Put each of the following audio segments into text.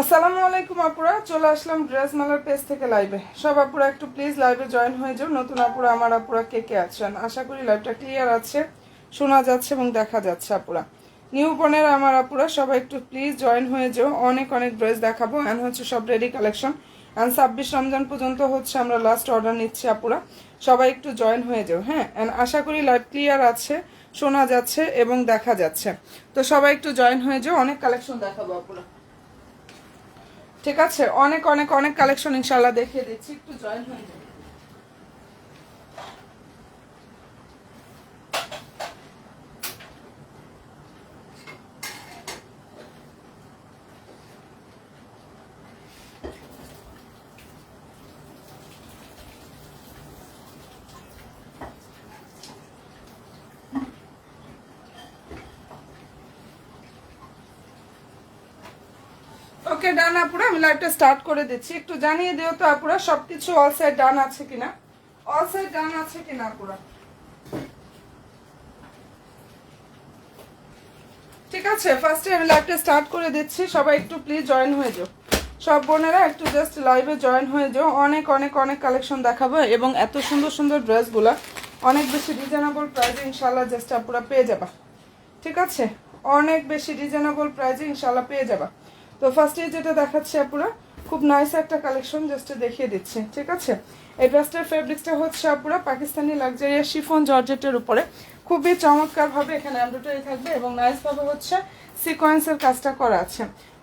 আসসালামু আলাইকুম আপুরা, চলে আসলাম ড্রেস মেলার পেজ থেকে লাইভে। সব আপুরা একটু প্লিজ লাইভে জয়েন হয়ে যাও। নতুন আপুরা আমার আপুরা কে কে আছেন, আশা করি লাইভটা ক্লিয়ার আছে, শোনা যাচ্ছে এবং দেখা যাচ্ছে। আপুরা নিউ বোনের আমার আপুরা সবাই একটু প্লিজ জয়েন হয়ে যাও। অনেক অনেক ড্রেস দেখাবো অ্যান্ড হচ্ছে সব রেডি কালেকশন অ্যান্ড 26 রমজান পর্যন্ত হচ্ছে আমরা লাস্ট অর্ডার নিচ্ছি। আপুরা সবাই একটু জয়েন হয়ে যাও, হ্যাঁ। অ্যান্ড আশা করি লাইভ ক্লিয়ার আছে, শোনা যাচ্ছে এবং দেখা যাচ্ছে। তো সবাই একটু জয়েন হয়ে যাও, অনেক কালেকশন দেখাবো আপুরা, ঠিক আছে। অনেক অনেক অনেক কালেকশন ইনশাল্লাহ দেখিয়ে দিচ্ছি, একটু জয়েন হয়ে যাবে। ওকে ডান আপুরা, আমি লাইভটা স্টার্ট করে দিচ্ছি। একটু জানিয়ে দিও তো আপুরা সবকিছু অল সাইড ডান আছে কিনা, অল সাইড ডান আছে কিনা আপুরা, ঠিক আছে। ফার্স্টে আমি লাইভটা স্টার্ট করে দিচ্ছি, সবাই একটু প্লিজ জয়েন হয়ে যাও। সব বোনেরা একটু জাস্ট লাইভে জয়েন হয়ে যাও। অনেক অনেক অনেক কালেকশন দেখাবো এবং এত সুন্দর সুন্দর ড্রেসগুলো অনেক বেশি রিজনেবল প্রাইসে ইনশাল্লাহ জাস্ট আপুরা পেয়ে যাবা, ঠিক আছে। অনেক বেশি রিজনেবল প্রাইসে ইনশাল্লাহ পেয়ে যাবা। তো ফার্স্টে যেটা দেখাচ্ছি আপুরা খুব নাইস একটা কালেকশন জাস্ট দেখিয়ে দিচ্ছি, ঠিক আছে। এই ড্রেসটার ফেব্রিক্সটা হচ্ছে আপুরা পাকিস্তানি লাক্সারিয়াস শিফন জর্জেটের উপরে খুবই চমৎকারভাবে এখানে এমব্রয়ডারি থাকবে এবং নাইসভাবে হচ্ছে সিকোয়েন্সের কাজটা করা আছে।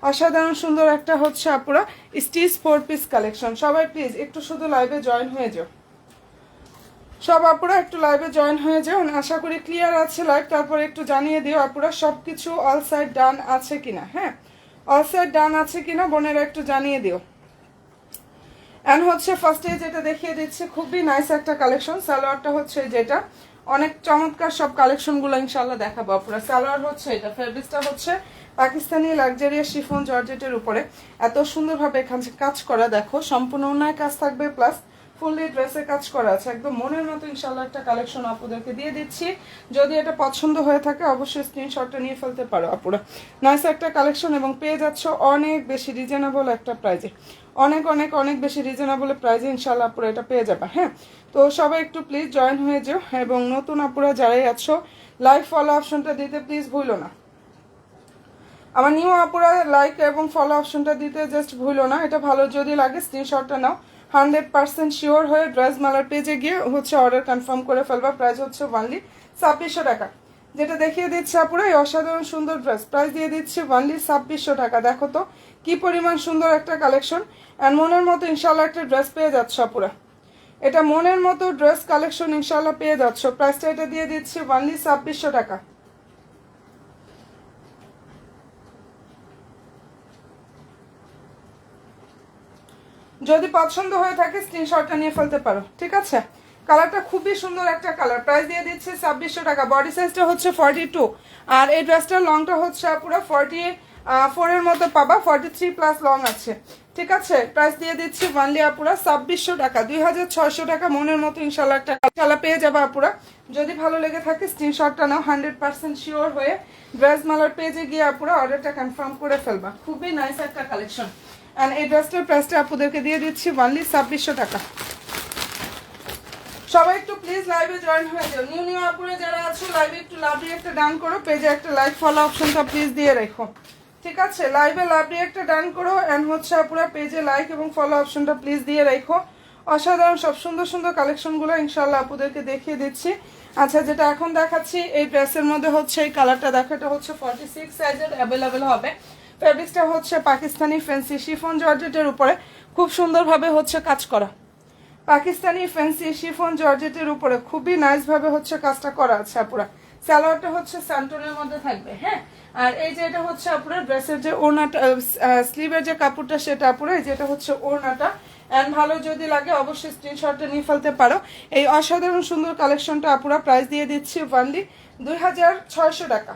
অসাধারণ সুন্দর একটা হচ্ছে আপুরা স্টিচ 4 পিস কালেকশন। সবাই প্লিজ একটু শুধু লাইভে জয়েন হয়ে যাও, সব আপুরা একটু লাইভে জয়েন হয়ে যাও। আশা করি ক্লিয়ার আছে লাইভ। তারপরে একটু জানিয়ে দিও আপুরা সবকিছু অল সাইড ডান আছে কিনা, হ্যাঁ অল সাইড ডান আছে কিনা বোনেরা একটু জানিয়ে দিও। অ্যান্ড হচ্ছে ফার্স্টে যেটা দেখিয়ে দিচ্ছি খুবই নাইস একটা কালেকশন। সালোয়ারটা হচ্ছে যেটা অনেক চমৎকার সব কালেকশনগুলো ইনশাল্লাহ দেখাবো আপুরা। সালোয়ার হচ্ছে এটা, ফেব্রিক্সটা হচ্ছে পাকিস্তানি লাক্সারিয়াস শিফন জর্জেটের উপরে এত সুন্দরভাবে এখানে কাজ করা, দেখো সম্পূর্ণ অন্যায় কাজ থাকবে, প্লাস ফুললি ড্রেসে কাজ করা আছে, একদম মনের মতো ইনশাল্লাহ একটা কালেকশন আপুদেরকে দিয়ে দিচ্ছি। যদি এটা পছন্দ হয়ে থাকে অবশ্যই স্ক্রিনশটটা নিয়ে ফেলতে পারো আপুরা। নাইস একটা কালেকশন এবং পেয়ে যাচ্ছ অনেক বেশি রিজনেবল একটা প্রাইজে, অনেক অনেক অনেক বেশি রিজনেবল প্রাইজে ইনশাল্লাহ আপুরা এটা পেয়ে যাবে। হ্যাঁ, তো সবাই একটু প্লিজ জয়েন হয়ে যাও এবং নতুন আপুরা যারাই আছো লাইক ফলো অপশনটা দিতে প্লিজ ভুলো না। আমার নিউ আপুরা লাইক এবং ফলো অপশনটা দিতে জাস্ট ভুলো না, এটা ভালো যদি লাগে স্ক্রিনশটটা নাও। 100% শিওর হয়ে ড্রেস মালার পেজে গিয়ে হচ্ছে অর্ডার কনফার্ম করে ফেলবা। প্রাইস হচ্ছে অনলি 2600 টাকা। যেটা দেখিয়ে দিচ্ছে আপুরা এই অসাধারণ সুন্দর ড্রেস, প্রাইস দিয়ে দিচ্ছি অনলি 2600 টাকা। দেখো তো কি পরিমাণ সুন্দর একটা কালেকশন, অ্যান্ড মনের মতো ইনশাল্লাহ একটা ড্রেস পেয়ে যাচ্ছে আপুরা। এটা মনের মতো ড্রেস কালেকশন ইনশাল্লাহ পেয়ে যাচ্ছ। প্রাইসটা এটা দিয়ে দিচ্ছি অনলি 2600 টাকা। যদি পছন্দ হয়ে থাকে স্ক্রিনশটটা নিয়ে ফেলতে পারো, ঠিক আছে। কালারটা খুবই সুন্দর একটা কালার, প্রাইস দিয়ে দিচ্ছে 2600 টাকা। বডি সাইজটা হচ্ছে 42, আর এই ড্রেসটার লংটা হচ্ছে পুরো 44 এর মতো পাবা, 43+ লং আছে, ঠিক আছে। প্রাইস দিয়ে দিচ্ছি অনলি আপুরা 2600 টাকা, 2600 টাকা। মনের মতো ইনশাল্লাহ একটা কালার পেয়ে যাবে আপুরা। যদি ভালো লেগে থাকে স্ক্রিনশটটা নাও, 100% শিওর হয়ে ড্রেস মালার পেজে গিয়ে আপুরা অর্ডারটা কনফার্ম করে ফেলবা। খুবই নাইস একটা কালেকশন, অ্যান্ড এই ড্রেসটার প্রাইসটা আপুদেরকে দিয়ে দিচ্ছি অনলি 2600 টাকা। সবাই একটু প্লিজ লাইভে জয়েন হয়ে যাও। নিউ নিউ আপুরে যারা আছো লাইভে একটু লাভলি একটা ডান করো, পেজে একটা লাইক ফলো অপশনটা প্লিজ দিয়ে রেখো, ঠিক আছে। লাইভে লাভলি একটা ডান করো, অ্যান্ড হচ্ছে আপুরা পেজে লাইক এবং ফলো অপশনটা প্লিজ দিয়ে রেখো। অসাধারণ সব সুন্দর সুন্দর কালেকশনগুলো ইনশাল্লাহ আপুদেরকে দেখিয়ে দিচ্ছি। আচ্ছা, যেটা এখন দেখাচ্ছি এই ড্রেসের মধ্যে হচ্ছে এই কালারটা দেখো, এটা হচ্ছে 46 সাইজের অ্যাভেলেবেল হবে। ফেব্রিক্সটা হচ্ছে পাকিস্তানি ফ্যান্সি শিফন জর্জেটের উপরে খুব সুন্দরভাবে হচ্ছে কাজ করা, পাকিস্তানি ফ্যান্সি শিফন জর্জেটের উপরে খুবই নাইস ভাবে হচ্ছে কাজটা করা আছে আপুরা। সালোয়ারটা হচ্ছে স্যান্টনের মধ্যে থাকবে। হ্যাঁ, আর এই যে এটা হচ্ছে আপুরা ড্রেসের যে ওড়নাটা, স্লিভের যে কাপড়টা সেটা আপুরা, এই যেটা হচ্ছে ওড়নাটা। অ্যান্ড ভালো যদি লাগে অবশ্যই স্ক্রিনশটটা নিয়ে ফেলতে পারো। এই অসাধারণ সুন্দর কালেকশনটা আপুরা প্রাইস দিয়ে দিচ্ছি অনলি 2600 টাকা।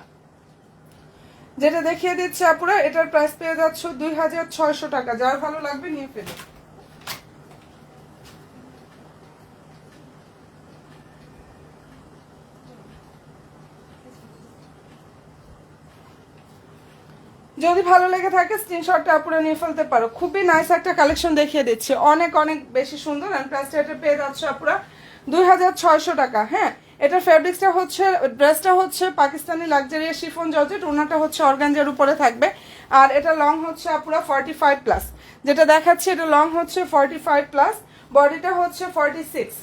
যেটা দেখিয়ে দিচ্ছে আপুরা এটার প্রাইস পেয়ে যাচ্ছ 2600 টাকা। যার ভালো লাগবে নিয়ে ফেলো। যদি ভালো লেগে থাকে স্ক্রিনশটটা আপুরা নিয়ে ফেলতে পারো। খুবই নাইস একটা কালেকশন দেখিয়ে দিচ্ছি, অনেক অনেক বেশি সুন্দর। অ্যান্ড প্রাইসটা এটা পেয়ে যাচ্ছে আপুরা 2600 টাকা। হ্যাঁ, এটার ফেব্রিক্সটা হচ্ছে, ড্রেসটা হচ্ছে পাকিস্তানি লাক্সারিয়াস শিফন জর্জেট, ওনাটা হচ্ছে অর্গানজার উপরে থাকবে। আর এটা লং হচ্ছে আপুরা 45+, যেটা দেখাচ্ছি এটা লং হচ্ছে 45+, বডিটা হচ্ছে 46,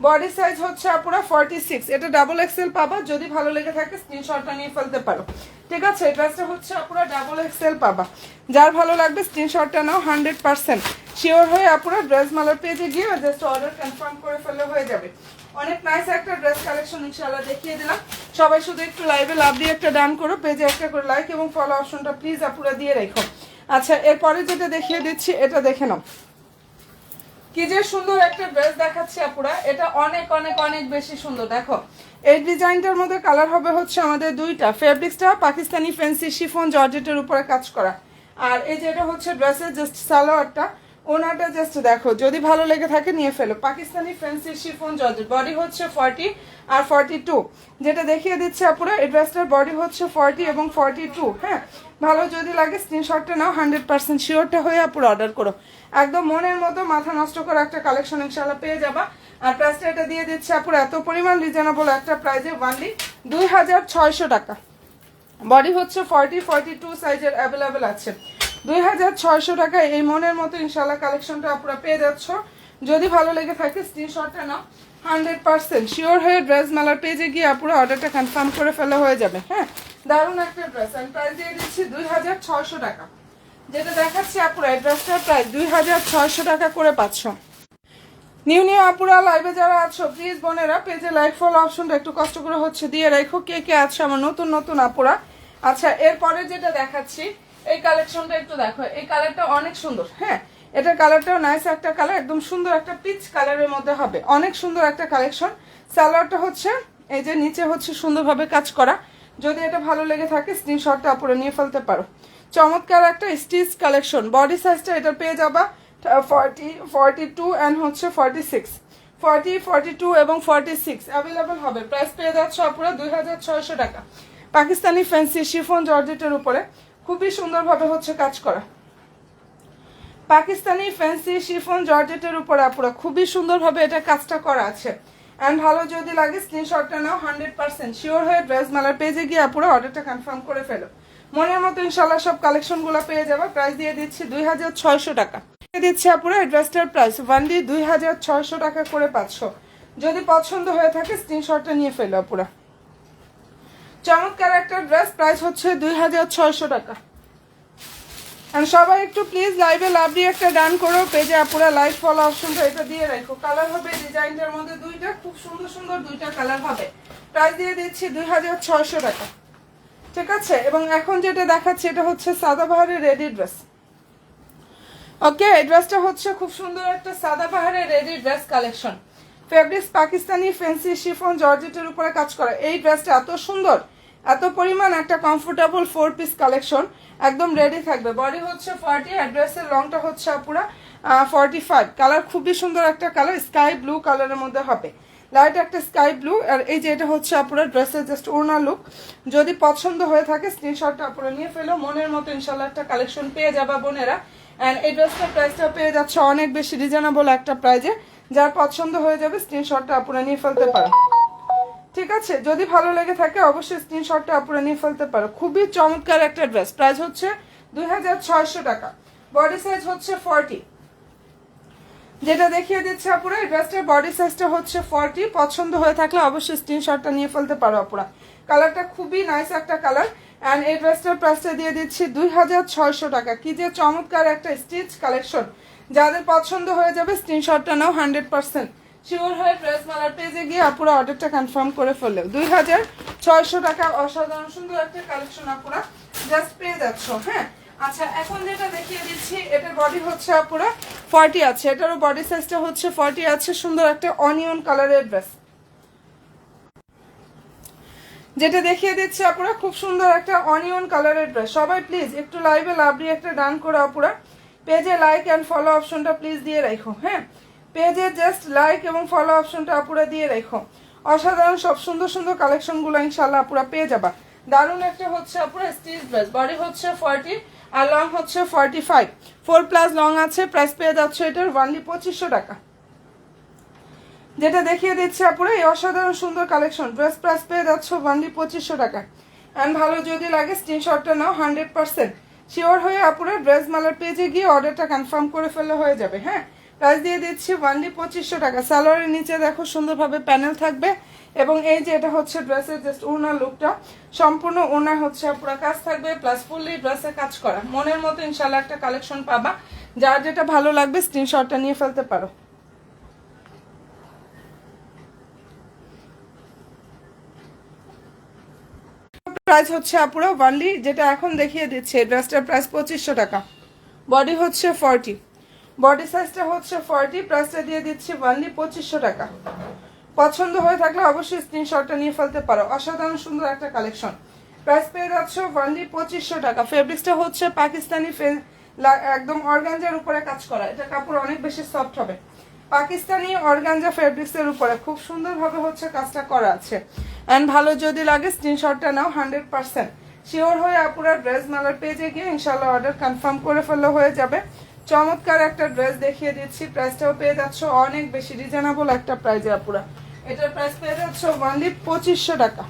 বডি সাইজ হচ্ছে আপুরা 46। এটা ডাবল এক্সেল পাবা, যদি ভালো লেগে থাকে স্ক্রিনশটটা নিয়ে ফেলতে পারো, ঠিক আছে। ড্রেসটা হচ্ছে আপুরা ডাবল এক্সেল পাবা। যার ভালো লাগবে স্ক্রিনশটটা নাও, 100% শিওর হয়ে আপুরা ড্রেস মালার পেজে গিয়ে জাস্ট অর্ডার কনফার্ম করে ফেললে হয়ে যাবে। অনেক নাইস একটা ড্রেস কালেকশন ইনশাআল্লাহ দেখিয়ে দিলাম। সবাই শুধু একটু লাইভে লাভ দিয়ে একটা ডান করো, পেজে একটা করে লাইক এবং ফলো অপশনটা প্লিজ আপুরা দিয়ে রেখো। আচ্ছা, এরপরে যেটা দেখিয়ে দিচ্ছি এটা দেখে নাও, কি যে সুন্দর একটা ড্রেস দেখাচ্ছি আপুরা। এটা অনেক অনেক অনেক বেশি সুন্দর। দেখো এই ডিজাইনটার মধ্যে কালার হবে হচ্ছে আমাদের দুইটা। ফেব্রিক্সটা পাকিস্তানি ফ্যান্সি শিফন জর্জেটের উপরে কাজ করা, আর এই যে এটা হচ্ছে ড্রেসের জাস্ট সালোয়ারটা, ওনাটা জাস্ট দেখো, যদি ভালো লেগে থাকে নিয়ে ফেলো। Pakistani fancy chiffon georgette, body হচ্ছে 40 আর 42। যেটা দেখিয়ে দিচ্ছে আপুরা এই ড্রেসটার বডি হচ্ছে 40 এবং 42। হ্যাঁ, ভালো যদি লাগে স্ক্রিনশটটা নাও, 100% শিওরটা হয়ে আপুরা অর্ডার করো। একদম মনের মতো মাথা নষ্ট করা একটা কালেকশন ইনশাআল্লাহ পেয়ে যাবা। আর প্রাইসটা এটা দিয়ে দিচ্ছে আপুরা এত পরিমাণ রিজনেবল একটা প্রাইসে অনলি 2600 টাকা। বডি হচ্ছে 40-42 সাইজের অ্যাভেলেবেল আছে। 2600 টাকা এই মনের মতো ইনশাআল্লাহ কালেকশনটা আপুরা পেয়ে যাচ্ছ। যদি ভালো লেগে থাকে স্ক্রিনশটটা নাও, 100% শিওর হয়ে ড্রেস মেলার পেজে গিয়ে আপুরা অর্ডারটা কনফার্ম করে ফেলা হয়ে যাবে। হ্যাঁ, দারুণ একটা ড্রেস। আমি প্রাইস দিয়ে দিচ্ছি 2600 টাকা। যেটা দেখাচ্ছি আপুরা এই ড্রেসটার প্রাইস 2600 টাকা করে পাচ্ছ। নিউ নিউ আপুরা লাইভে যারা আছো প্লিজ বোনেরা পেজে লাইক ফলো অপশনটা একটু কষ্ট করে হচ্ছে দিয়ে রাখো, কে কে আছো আমার নতুন নতুন আপুরা। আচ্ছা, এরপরে যেটা দেখাচ্ছি এই কালেকশনটা একটু দেখো, এই কালারটা অনেক সুন্দর। হ্যাঁ, এটার কালারটাও নাইস একটা কালার, একদম সুন্দর একটা পিচ কালারের মধ্যে হবে, অনেক সুন্দর একটা কালেকশন। সালোয়ারটা হচ্ছে এই যে নিচে হচ্ছে সুন্দরভাবে কাজ করা। যদি এটা ভালো লেগে থাকে স্ক্রিনশটটা আপুরা নিয়ে ফেলতে পারো। চমৎকার একটা স্টিচ কালেকশন। বডি সাইজটা এটা পেয়ে যাবা 40, 42 অ্যান্ড হচ্ছে 46, 40, 42 এবং 46 অ্যাভেলেবল হবে। প্রাইস পেয়ে যাচ্ছে আপুরা 2600 টাকা। পাকিস্তানি ফ্যান্সি শিফন জর্জেটের উপরে খুবই সুন্দরভাবে হচ্ছে কাজ করা। পাকিস্তানি ফ্যান্সি শিফন জর্জেটের উপরে আপুরা খুবই সুন্দরভাবে এটা কাজটা করা আছে। অ্যান্ড ভালো যদি লাগে স্ক্রিনশটটা নাও, 100% শিওর হয়ে ড্রেস মেলার পেজে গিয়ে আপুরা অর্ডারটা কনফার্ম করে ফেলো। মনের মতো ইনশাল্লাহ সব কালেকশনগুলো পেয়ে যাবে। প্রাইস দিয়ে দিচ্ছি 2600 টাকা। দিচ্ছি আপুরা এই ড্রেসটার প্রাইস ওয়ানলি 2600 টাকা করে 500। যদি পছন্দ হয়ে থাকে স্ক্রিনশটটা নিয়ে ফেলো আপুরা। চমৎকার একটা ড্রেস, প্রাইস হচ্ছে 2600 টাকা। সবাই একটু প্লিজ লাইভে লাভ দিয়ে একটা ডান করো। পেজে আপুরা লাইভ ফলো অপশনটা এটা দিয়ে রাখো। কালার হবে ডিজাইনটার মধ্যে দুইটা, খুব সুন্দর সুন্দর দুইটা কালার হবে। প্রাইস দিয়ে দিচ্ছি 2600 টাকা, ঠিক আছে। এবং এখন যেটা দেখাচ্ছি এটা হচ্ছে সাদাবাহারের রেডি ড্রেস। ওকে, এই ড্রেসটা হচ্ছে খুব সুন্দর একটা সাদাবাহারের ready dress collection. Fabrics Pakistani fancy chiffon জর্জেটের উপরে কাজ করা। এই ড্রেসটা এত সুন্দর, এত পরিমাণ একটা কমফোর্টেবল 4 পিস কালেকশন, একদম রেডি থাকবে। বডি হচ্ছে 40 আর ড্রেসের লংটা হচ্ছে পুরো 45। কালার খুবই সুন্দর একটা কালার, স্কাই ব্লু কালারের মধ্যে হবে, লাইট একটা স্কাই ব্লু। আর এই যে এটা হচ্ছে আপুরা ড্রেসের জাস্ট ওড়না লুক। যদি পছন্দ হয়ে থাকে স্ক্রিনশটটা আপুরা নিয়ে ফেলো। মনের মতো ইনশাল্লাহ একটা কালেকশন পেয়ে যাবা বোনেরা। অ্যান্ড এই ড্রেসটার প্রাইসটা পেয়ে যাচ্ছে অনেক বেশি রিজনেবল একটা প্রাইজে। যার পছন্দ হয়ে যাবে স্ক্রিনশটটা আপুরা নিয়ে ফেলতে পারো, ঠিক আছে। যদি ভালো লেগে থাকে অবশ্যই স্ক্রিনশটটা আপুরা নিয়ে ফেলতে পারো। খুবই চমৎকার একটা ড্রেস, প্রাইস হচ্ছে 2600 টাকা। বডি সাইজ হচ্ছে 40, যেটা দেখিয়ে দিচ্ছে আপুরা। এই ড্রেসটার বডি সাইজটা হচ্ছে 40। পছন্দ হয়ে থাকলে অবশ্যই স্ক্রিনশটটা নিয়ে ফেলতে পারো আপুরা। কালারটা খুবই নাইস একটা কালার। অ্যান্ড এই ড্রেসটার প্রাইসটা দিয়ে দিচ্ছি 2600 টাকা। কি যে চমৎকার একটা স্টিচ কালেকশন, যাদের পছন্দ হয়ে যাবে স্ক্রিনশটটা নাও, 100% শিওর হয়ে ড্রেস মেলার পেজে গিয়ে আপুরা অর্ডারটা কনফার্ম করে ফেললেও 2600 টাকা অসাধারণ সুন্দর একটা কালেকশন আপুরা জাস্ট পেয়ে যাচ্ছ। হ্যাঁ, আচ্ছা এখন যেটা দেখিয়ে দিচ্ছি এটার বডি হচ্ছে আপুরা 40 আছে, এটারও বডি সাইজটা হচ্ছে 40 আছে। সুন্দর একটা অনিয়ন কালারের ড্রেস যেটা দেখিয়ে দিচ্ছি আপুরা, খুব সুন্দর একটা অনিয়ন কালারের ড্রেস। সবাই প্লিজ একটু লাইভে লাভ দিয়ে একটা ডান করে আপুরা পেজে লাইক অ্যান্ড ফলো অপশনটা প্লিজ দিয়ে রাখো। হ্যাঁ, পেজে জাস্ট লাইক এবং ফলো অপশনটা আপুরা দিয়ে রাখো। অসাধারণ সব সুন্দর সুন্দর কালেকশনগুলো ইনশাল্লাহ আপুরা পেয়ে যাবা। দারুণ একটা হচ্ছে আপুরা স্টিচ ড্রেস। বডি হচ্ছে 40 আর লং হচ্ছে 45, 4+ লং আছে। প্রাইস পেয়ে যাচ্ছে এটার ওয়ানলি 2500 টাকা। যেটা দেখিয়ে দিচ্ছে আপুরা এই অসাধারণ সুন্দর কালেকশন ড্রেস, প্রাইস পেয়ে যাচ্ছে ওয়ানলি 2500 টাকা। অ্যান্ড ভালো যদি লাগে স্ক্রিনশটটা নাও, 100% শিওর হয়ে আপুরা ড্রেস মালার পেজে গিয়ে অর্ডারটা কনফার্ম করে ফেললে হয়ে যাবে। হ্যাঁ, প্রাইস দিয়ে দিচ্ছি ওয়ানলি 2500 টাকা। সালোয়ারের নিচে দেখো সুন্দরভাবে প্যানেল থাকবে। এবং এই যে এটা হচ্ছে ড্রেসের জাস্ট ওড়নার লুকটা, সম্পূর্ণ ওড়না হচ্ছে পুরো কাজ থাকবে, প্লাস ফুললি ড্রেসে কাজ করা। মনের মতো ইনশাল্লাহ একটা কালেকশন পাবা। যার যেটা ভালো লাগবে স্ক্রিনশটটা নিয়ে ফেলতে পারো। প্রাইস হচ্ছে আপুরা ওয়ানলি, যেটা এখন দেখিয়ে দিচ্ছে ড্রেসটার প্রাইস 2500 টাকা। বডি হচ্ছে 40, বডি সাইজটা হচ্ছে 40। প্রাইসটা দিয়ে দিচ্ছি ওয়ানলি 2500 টাকা। পছন্দ হয়ে থাকলে অবশ্যই স্ক্রিনশটটা নিয়ে ফেলতে পারো। অসাধারণ সুন্দর একটা কালেকশন, প্রাইস পেয়ে যাচ্ছ ওয়ানলি 2500 টাকা। ফেব্রিক্সটা হচ্ছে পাকিস্তানি একদম অর্গানজার উপরে কাজ করা। এটা কাপড় অনেক বেশি সফট হবে। পাকিস্তানি অর্গানজা ফেব্রিক্সের উপরে খুব সুন্দরভাবে হচ্ছে কাজটা করা আছে। অ্যান্ড ভালো যদি লাগে স্ক্রিনশটটা নাও, 100% শিওর হয়ে আপুরা ড্রেস মেলার পেজে গিয়ে ইনশাল্লাহ অর্ডার কনফার্ম করে ফেললে হয়ে যাবে। চমৎকার একটা ড্রেস দেখিয়ে দিচ্ছি। প্রাইসটাও পেয়ে যাচ্ছ অনেক বেশি রিজনেবল একটা প্রাইজে আপুরা। এটার প্রাইস পেয়ে যাচ্ছ ওয়ানলি 2500 টাকা।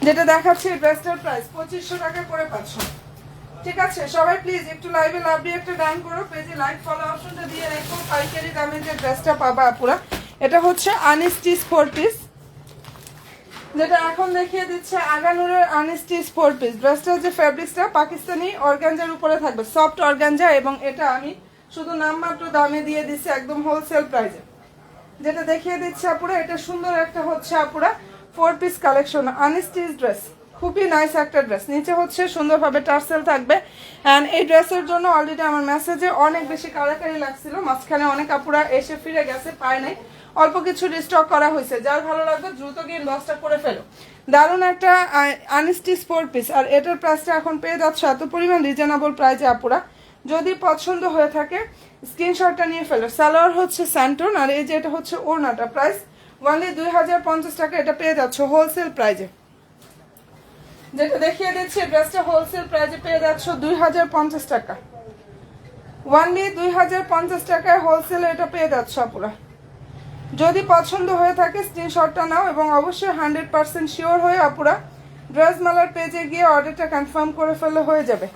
যেটা দেখাচ্ছি ড্রেসটার প্রাইস 2500 টাকা করে পাচ্ছ, ঠিক আছে। সবাই প্লিজ একটু লাইভে লাভ দিয়ে একটা ডান করো, পেজে লাইক ফলো অপশনটা দিয়ে রেখো। পাইকারি দামে যে ড্রেসটা পাবা আপুরা, এটা হচ্ছে আনস্টিচ 4 পিস, যেটা এখন দেখিয়ে দিচ্ছে আগানুরের আনস্টিচ 4 পিস। ড্রেসটার যে ফেব্রিক্সটা পাকিস্তানি অর্গানজার উপরে থাকবে, সফট অর্গানজা। এবং এটা আমি শুধু নামমাত্র দামে দিয়ে দিচ্ছি একদম হোলসেল প্রাইসে। যেটা দেখিয়ে দিচ্ছে আপুরা, এটা সুন্দর একটা হচ্ছে আপুরা 4 পিস কালেকশন আনস্টিচ ড্রেস। খুবই নাইস একটা ড্রেস। নিচে হচ্ছে সুন্দরভাবে টার্সেল থাকবে। অ্যান্ড এই ড্রেসের জন্য অলরেডি আমার মেসেজে অনেক বেশি কারাকারি লাগছিল, মাঝখানে অনেক আপুরা এসে ফিরে গেছে, পায় নাই। অল্প কিছু রিস্টক করা হয়েছে, যার ভালো লাগবে দ্রুত গিয়ে ইনবক্সটা করে ফেলো। দারুণ একটা আনস্টিচ 4 পিস, আর এটার প্রাইসটা এখন পেয়ে যাচ্ছে এত পরিমাণ রিজনেবল প্রাইসে আপুরা। যদি পছন্দ হয়ে থাকে স্ক্রিনশটটা নিয়ে ফেলো। সালোয়ার হচ্ছে স্যান্টন, আর এই যে এটা হচ্ছে ওড়নাটা, প্রাইস অনলি 2050 টাকা। এটা পেয়ে যাচ্ছে হোলসেল প্রাইজে, যেটা দেখিয়ে দিচ্ছি ড্রেসটা হোলসেল প্রাইজে পেয়ে যাচ্ছ 2050 টাকা। অনলি 2050 টাকায় হোলসেলে এটা পেয়ে যাচ্ছ আপুরা। যদি পছন্দ হয়ে থাকে স্ক্রিনশটটা নাও, এবং অবশ্যই 100% শিওর হয়ে আপুরা ড্রেস মেলার পেজে গিয়ে অর্ডারটা কনফার্ম করে ফেললে হয়ে যাবে।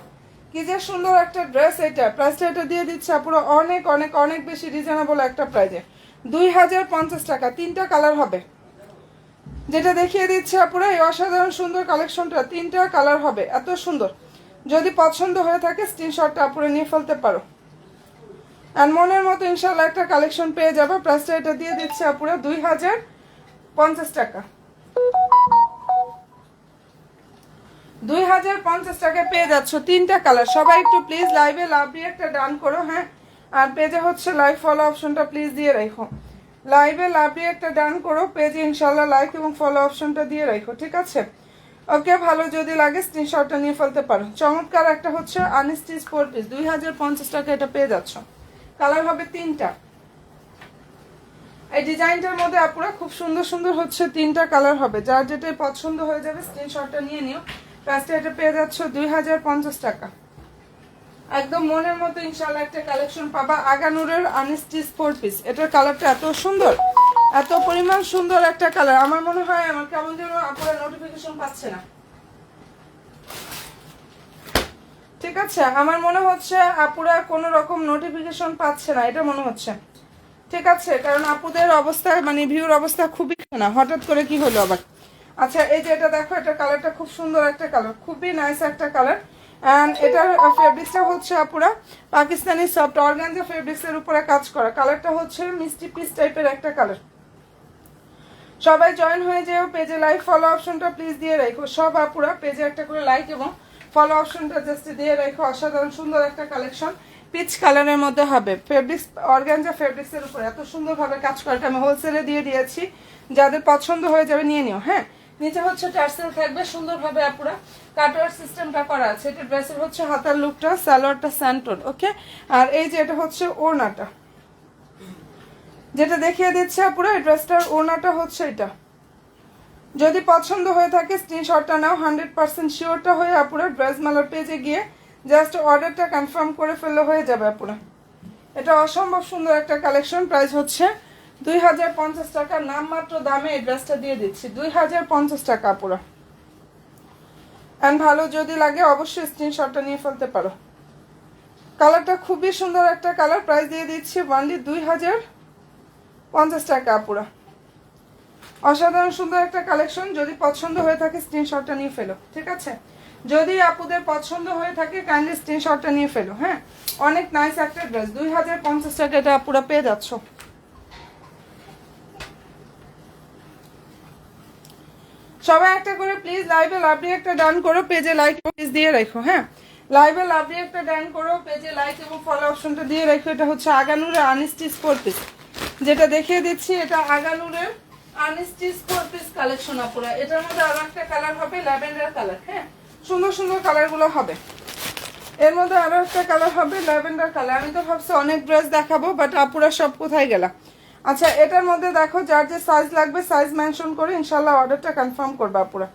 কি যে সুন্দর একটা ড্রেস, এটা প্রাইসটা এটা দিয়ে দিচ্ছে আপুরা অনেক অনেক অনেক বেশি রিজনেবল একটা প্রাইজে, 2050 টাকা। 3টা কালার হবে, যেটা দেখিয়ে দিচ্ছে আপুরা এই অসাধারণ সুন্দর কালেকশনটা 3টা কালার হবে, এত সুন্দর। যদি পছন্দ হয়ে থাকে স্ক্রিনশটটা আপুরা নিয়ে ফেলতে পারো। আর মনের মতো ইনশাল্লাহ একটা কালেকশন পেয়ে যাবে। প্রাইসটা এটা দিয়ে দিচ্ছে আপুরা 2050 টাকা। 2050 টাকা পেয়ে যাচ্ছ 3টা কালার। সবাই একটু প্লিজ লাইভে লাভ দিয়ে একটা ডান করো, হ্যাঁ। আর পেজে হচ্ছে লাইভ ফলো অপশনটা প্লিজ দিয়ে রাখো। লাইভে লাভ দিয়ে একটা ডান করো, পেজে ইনশাল্লাহ লাইক এবং ফলো অপশনটা দিয়ে রাখো, ঠিক আছে? ওকে, ভালো যদি লাগে স্ক্রিনশটটা নিয়ে ফেলতে পারো। চমৎকার একটা হচ্ছে আনস্টিচ 4 পিস, 2050 টাকা এটা পেয়ে যাচ্ছ। কালার হবে 3টা। এই ডিজাইনটার মধ্যে আপুরা খুব সুন্দর সুন্দর হচ্ছে 3টা কালার হবে, যার যেটাই পছন্দ হয়ে যাবে স্ক্রিনশটটা নিয়ে নিও। প্রাইসটা এটা পেয়ে যাচ্ছ 2050 টাকা। একদম মনের মতো ইনশাআল্লাহ একটা কালেকশন পাবা। আগানুরের আনস্টিচ 4 পিস, এটার কালারটা এত সুন্দর, এত পরিমাণ সুন্দর একটা কালার। আমার মনে হয় আমার কেমন যেন আপুরা নোটিফিকেশন পাচ্ছে না, ঠিক আছে? আমার মনে হচ্ছে আপুরা কোনো রকম নোটিফিকেশন পাচ্ছে না, এটা মনে হচ্ছে, ঠিক আছে? কারণ আপুদের অবস্থা মানে ভিউর অবস্থা খুবই না, হঠাৎ করে কি হলো আবার। আচ্ছা, এই যে এটা দেখো, এটা কালারটা খুব সুন্দর একটা কালার, খুবই নাইস একটা কালার। অ্যান্ড এটার ফেব্রিক্সটা হচ্ছে আপুরা পাকিস্তানি সফট অর্গানজা ফেব্রিক্সের উপরে কাজ করা। কালারটা হচ্ছে মিষ্টি পিস টাইপের একটা কালার। সবাই জয়েন হয়ে যেও পেজে, লাইক ফলো অপশনটা প্লিজ দিয়ে রাখো। সব আপুরা পেজে একটা করে লাইক এবং ফলো অপশনটা জাস্ট দিয়ে রাখো। অসাধারণ সুন্দর একটা কালেকশন, পিচ কালারের মধ্যে হবে। ফেব্রিক্স অর্গানজা ফেব্রিক্সের উপরে এত সুন্দরভাবে কাজ করাটা আমি হোলসেলে দিয়ে দিয়েছি, যাদের পছন্দ হয়ে যাবে নিয়ে নিও, হ্যাঁ। নিচে হচ্ছে টার্সেল থাকবে সুন্দরভাবে আপুরা কাটওয়ার সিস্টেমটা করা আছে। এটা ড্রেসের হচ্ছে হাতার লুকটা, সালোয়ারটা স্যান্টন, ওকে। আর এই যে এটা হচ্ছে ওড়নাটা, যেটা দেখিয়ে দিচ্ছে আপুরা এই ড্রেসটার ওড়নাটা হচ্ছে এটা। যদি পছন্দ হয়ে থাকে স্ক্রিনশটটা নাও, 100% শিওরটা হয়ে আপুরা ড্রেস মেলার পেজে গিয়ে জাস্ট অর্ডারটা কনফার্ম করে ফেললে হয়ে যাবে আপুরা। এটা অসম্ভব সুন্দর একটা কালেকশন। প্রাইস হচ্ছে 2050 টাকা। নামমাত্র দামে এই ড্রেসটা দিয়ে দিচ্ছি 2050 টাকা আপুরা। অ্যান্ড ভালো যদি লাগে অবশ্যই স্ক্রিনশটটা নিয়ে ফেলতে পারো। কালারটা খুবই সুন্দর একটা কালার। প্রাইস দিয়ে দিচ্ছি অনলি 2050 টাকা আপুরা। অসাধারণ সুন্দর একটা কালেকশন। যদি পছন্দ হয়ে থাকে স্ক্রিনশটটা নিয়ে ফেলো, ঠিক আছে? যদি আপুদের পছন্দ হয়ে থাকে কাইন্ডলি স্ক্রিনশটটা নিয়ে ফেলো, হ্যাঁ। অনেক নাইস একটা ড্রেস, 2050 টাকা এটা আপুরা পেয়ে যাচ্ছ। সবাই একটা করে প্লিজ লাইভে লাভ দিয়ে একটা ডান করো, পেজে লাইক প্লিজ দিয়ে রাখো, হ্যাঁ। লাইভে লাভ দিয়ে একটা ডান করো, পেজে লাইক এবং ফলো অপশনটা দিয়ে রাখো। এটা হচ্ছে আগানুরের আনস্টিচ 4 পিস, যেটা দেখিয়ে দিচ্ছি এটা আগানুরের আনস্টিচ 4 পিস কালেকশন আপুরা। এটার মধ্যে আরো একটা কালার হবে ল্যাভেন্ডার কালার, হ্যাঁ। সুন্দর সুন্দর কালারগুলো হবে। এর মধ্যে আরো একটা কালার হবে ল্যাভেন্ডার কালার। আমি তো ভাবছি অনেক ড্রেস দেখাবো, বাট আপুরা সব কোথায় গেলা? আচ্ছা, এটার মধ্যে দেখো যার যে সাইজ লাগবে সাইজ মেনশন করে ইনশাল্লাহ অর্ডারটা কনফার্ম করবা আপুরা।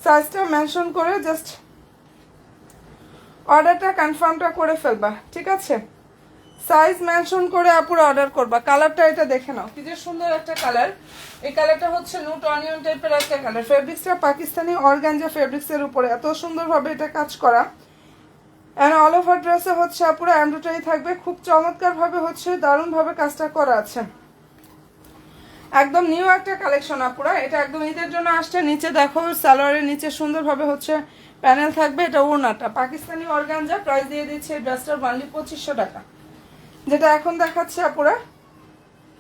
সাইজটা মেনশন করে জাস্ট অর্ডারটা কনফার্মটা করে ফেলবা, ঠিক আছে? সাইজ মেনশন করে আপুরা অর্ডার করবা। কালারটা এটা দেখে নাও, কি যে সুন্দর একটা কালার। এই কালারটা হচ্ছে নুট অনিয়ন টাইপের একটা কালার। ফেব্রিক্সটা পাকিস্তানি অর্গানজা ফেব্রিক্সের উপরে এত সুন্দরভাবে এটা কাজ করা। অ্যান্ড অল ওভার ড্রেসে হচ্ছে আপুরা এমব্রয়ডারি থাকবে, খুব চমৎকারভাবে হচ্ছে দারুণভাবে কাজটা করা আছে। একদম নিউ একটা কালেকশন আপুরা। এটা একদম ঈদের জন্য আসছে। নিচে দেখো সালোয়ারের নিচে সুন্দরভাবে হচ্ছে প্যানেল থাকবে। এটা ওড়নাটা পাকিস্তানি অর্গানজা। প্রাইস দিয়ে দিচ্ছে এই ড্রেসটার অনলি 2500 টাকা। যেটা এখন দেখাচ্ছে আপুরা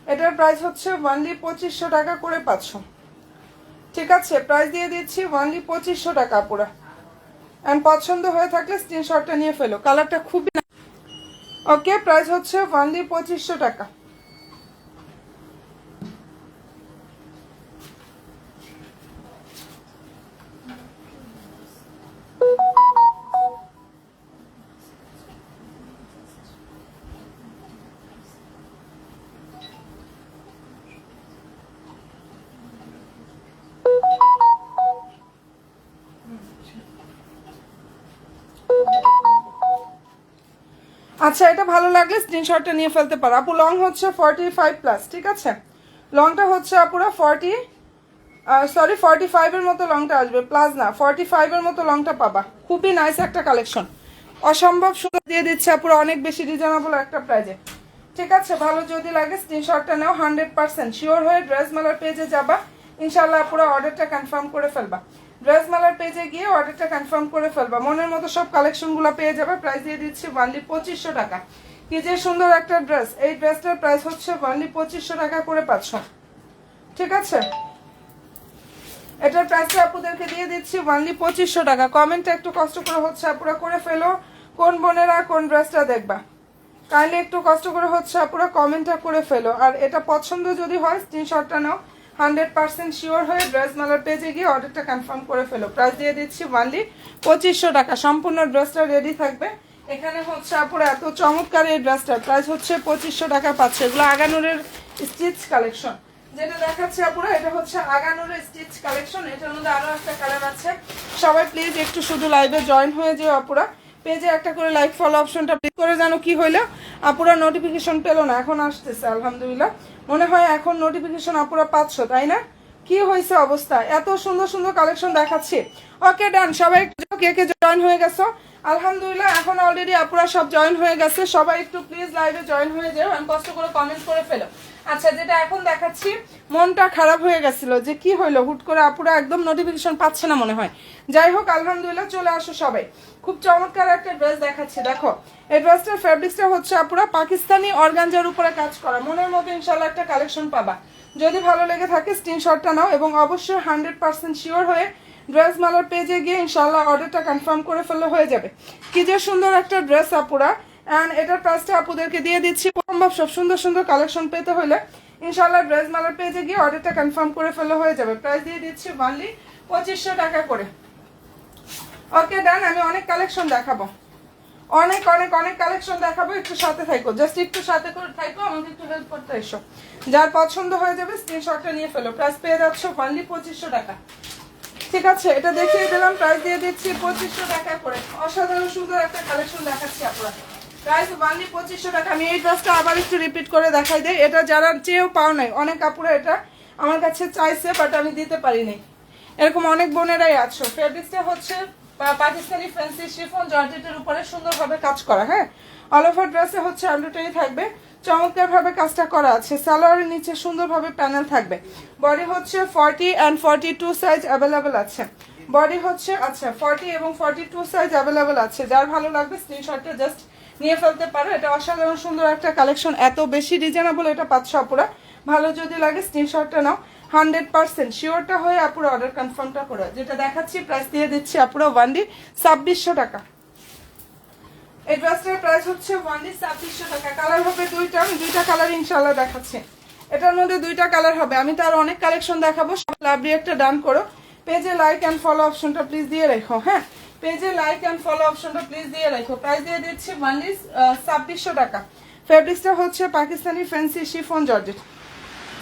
এটার প্রাইস হচ্ছে অনলি 2500 টাকা করে পাচ্ছ, ঠিক আছে? প্রাইস দিয়ে দিচ্ছি অনলি 2500 টাকা আপুরা। অ্যান্ড পছন্দ হয়ে থাকলে স্ক্রিনশটটা নিয়ে ফেলো। কালারটা খুবই ওকে। প্রাইস হচ্ছে অনলি 2500 টাকা। আচ্ছা, এটা ভালো লাগলে স্ক্রিনশটটা নিয়ে ফেলতে পারো আপু। লং হচ্ছে 45+, ঠিক আছে? লংটা হচ্ছে আপুরা 45-এর মতো লংটা আসবে, প্লাস না 45-এর মতো লংটা পাবা। খুবই নাইস একটা কালেকশন, অসম্ভব সুন্দর দিয়ে দিচ্ছে আপুরা, অনেক বেশি রিজনেবল একটা প্রাইজে, ঠিক আছে? ভালো যদি লাগে স্ক্রিনশটটা নাও, 100% শিওর হয়ে ড্রেস মেলার পেজে যাবা, ইনশাল্লাহ আপুরা অর্ডারটা কনফার্ম করে ফেলবা। ড্রেস মেলার পেজে গিয়ে অর্ডারটা কনফার্ম করে ফেলবা, মনের মতো সব কালেকশনগুলো পেয়ে যাবে। প্রাইস দিয়ে দিচ্ছি অনলি 2500 টাকা। কি যে সুন্দর একটা ড্রেস, এই ড্রেসটার প্রাইস হচ্ছে অনলি 2500 টাকা করে পাচ্ছ, ঠিক আছে? এটার প্রাইসটা আপুদেরকে দিয়ে দিচ্ছি অনলি 2500 টাকা। কমেন্টটা একটু কষ্ট করে হচ্ছে আপুরা করে ফেলো, কোন বোনেরা কোন ড্রেসটা দেখবা, কাইন্ডলি একটু কষ্ট করে হচ্ছে আপুরা কমেন্টটা করে ফেলো। আর এটা পছন্দ যদি হয় স্ক্রিনশটটা নাও, 100% শিওর হয়ে ড্রেস মেলার পেজে গিয়ে অর্ডারটা কনফার্ম করে ফেলো। প্রাইস দিয়ে দিচ্ছি অনলি 2500 টাকা। সম্পূর্ণ ড্রেসটা রেডি থাকবে। এখানে হচ্ছে আপুরা এত চমৎকার এই ড্রেসটার প্রাইস হচ্ছে 2500 টাকা পাচ্ছে। এগুলো আগানুরের স্টিচ কালেকশন, যেটা দেখাচ্ছি আপুরা এটা হচ্ছে আগানুরের স্টিচ কালেকশন। এটার মধ্যে আরো একটা কালার আছে। সবাই প্লিজ একটু শুধু লাইভে জয়েন হয়ে যেও আপুরা, পেজে একটা করে লাইক ফলো অপশনটা ক্লিক করে জানো কি হইলো আপুরা নোটিফিকেশন পেলো না, এখন আসতেছে আলহামদুলিল্লাহ। মনে হয় এখন নোটিফিকেশন আপুরা পাচ্ছ, তাই না? কি হয়েছে অবস্থা, এত সুন্দর সুন্দর কালেকশন দেখাচ্ছি। ওকে ডান, সবাই কে কে জয়েন হয়ে গেছো? আলহামদুলিল্লাহ, এখন অলরেডি আপুরা সব জয়েন হয়ে গেছে। সবাই একটু প্লিজ লাইভে জয়েন হয়ে যাও, আমি কষ্ট করে কমেন্ট করে ফেলো। আচ্ছা, যেটা এখন দেখাচ্ছি, মনটা খারাপ হয়ে গেছিল যে কি হইলো হুট করে আপুরা একদম নোটিফিকেশন পাচ্ছে না মনে হয়। যাই হোক আলহামদুলিল্লাহ, চলে আসো সবাই। খুব চমৎকার একটা ড্রেস দেখাচ্ছি, দেখো এই ড্রেসটার ফ্যাব্রিক্সটা হচ্ছে আপুরা পাকিস্তানি অর্গানজার উপরে কাজ করা, মনের মতো ইনশাল্লাহ একটা কালেকশন পাবা। যদি ভালো লেগে থাকে স্ক্রিনশটটা নাও এবং অবশ্যই 100% শিওর হয়ে ড্রেস মেলার পেজে গিয়ে ইনশাল্লাহ অর্ডারটা কনফার্ম করে ফেললে হয়ে যাবে। কি যে সুন্দর একটা ড্রেস আপুরা, অ্যান্ড এটার প্রাইসটা আপুদেরকে দিয়ে দিচ্ছি। সম্ভব সব সুন্দর সুন্দর কালেকশন পেতে হলে ইনশাল্লাহ ড্রেস মেলার পেজে গিয়ে অর্ডারটা কনফার্ম করে ফেললে হয়ে যাবে। প্রাইস দিয়ে দিচ্ছি অনলি 2500 টাকা করে। ওকে ডান, আমি অনেক কালেকশন দেখাবো, অনেক অনেক অনেক কালেকশন দেখাবো, একটু সাথে থাকো, জাস্ট একটু সাথে করে থাকো, আমাকে একটু হেল্প করতে এসো। যার পছন্দ হয়ে যাবে স্ক্রিনশটটা নিয়ে ফেলো। প্রাইস পেয়ে যাচ্ছ অনলি 2500 টাকা, ঠিক আছে? এটা দেখিয়ে দিলাম, প্রাইস দিয়ে দিচ্ছি 2500 টাকা করে। অসাধারণ সুন্দর একটা কালেকশন দেখাচ্ছি আপনারা, প্রাইস অনলি 2500 টাকা। আমি এই ড্রেসটা আবার একটু রিপিট করে দেখাই দেই, এটা যারা চেয়েও পাও নাই, অনেক আপুরা এটা আমার কাছে চাইছে বাট আমি দিতে পারিনি, এরকম অনেক বোনেরাই আছো। ফেব্রিক্সটা হচ্ছে পাকিস্তানি ফ্যান্সি শিফন জর্জেটের উপরে সুন্দরভাবে কাজ করা, হ্যাঁ। অল ওভার ড্রেসে হচ্ছে এমব্রয়ডারি থাকবে, চমৎকার ভাবে কাজটা করা আছে। সালোয়ারের নিচে সুন্দরভাবে প্যানেল থাকবে। বডি হচ্ছে 40 and 42 সাইজ অ্যাভেলেবেল আছে। বডি হচ্ছে আচ্ছা 40 এবং 42 সাইজ অ্যাভেলেবেল আছে। যার ভালো লাগবে স্ক্রিনশটটা জাস্ট নিয়ে ফেলতে পারো। এটা অসাধারণ সুন্দর একটা কালেকশন, এত বেশি রিজনেবল এটা পাচ্ছ আপুরা। ভালো যদি লাগে স্ক্রিনশটটা নাও, 100% শিওরটা হয়ে আপুরা অর্ডার কনফার্মটা করে। যেটা দেখাচ্ছি প্রাইস দিয়ে দিচ্ছি আপুরা অনলি 2600 টাকা। এই ড্রেসটার প্রাইস হচ্ছে অনলি 2600 টাকা। কালার হবে দুইটা, আমি দুইটা কালার ইনশাআল্লাহ দেখাচ্ছি। এটার মধ্যে দুইটা কালার হবে, আমি তার অনেক কালেকশন দেখাবো। সব লাভলি একটা ডান করো, পেজে লাইক অ্যান্ড ফলো অপশনটা প্লিজ দিয়ে রাখো, হ্যাঁ পেজে লাইক অ্যান্ড ফলো অপশনটা প্লিজ দিয়ে রাখো। প্রাইস দিয়ে দিচ্ছি অনলি 2600 টাকা। ফেব্রিক্সটা হচ্ছে পাকিস্তানি ফ্যান্সি শিফন জর্জেট,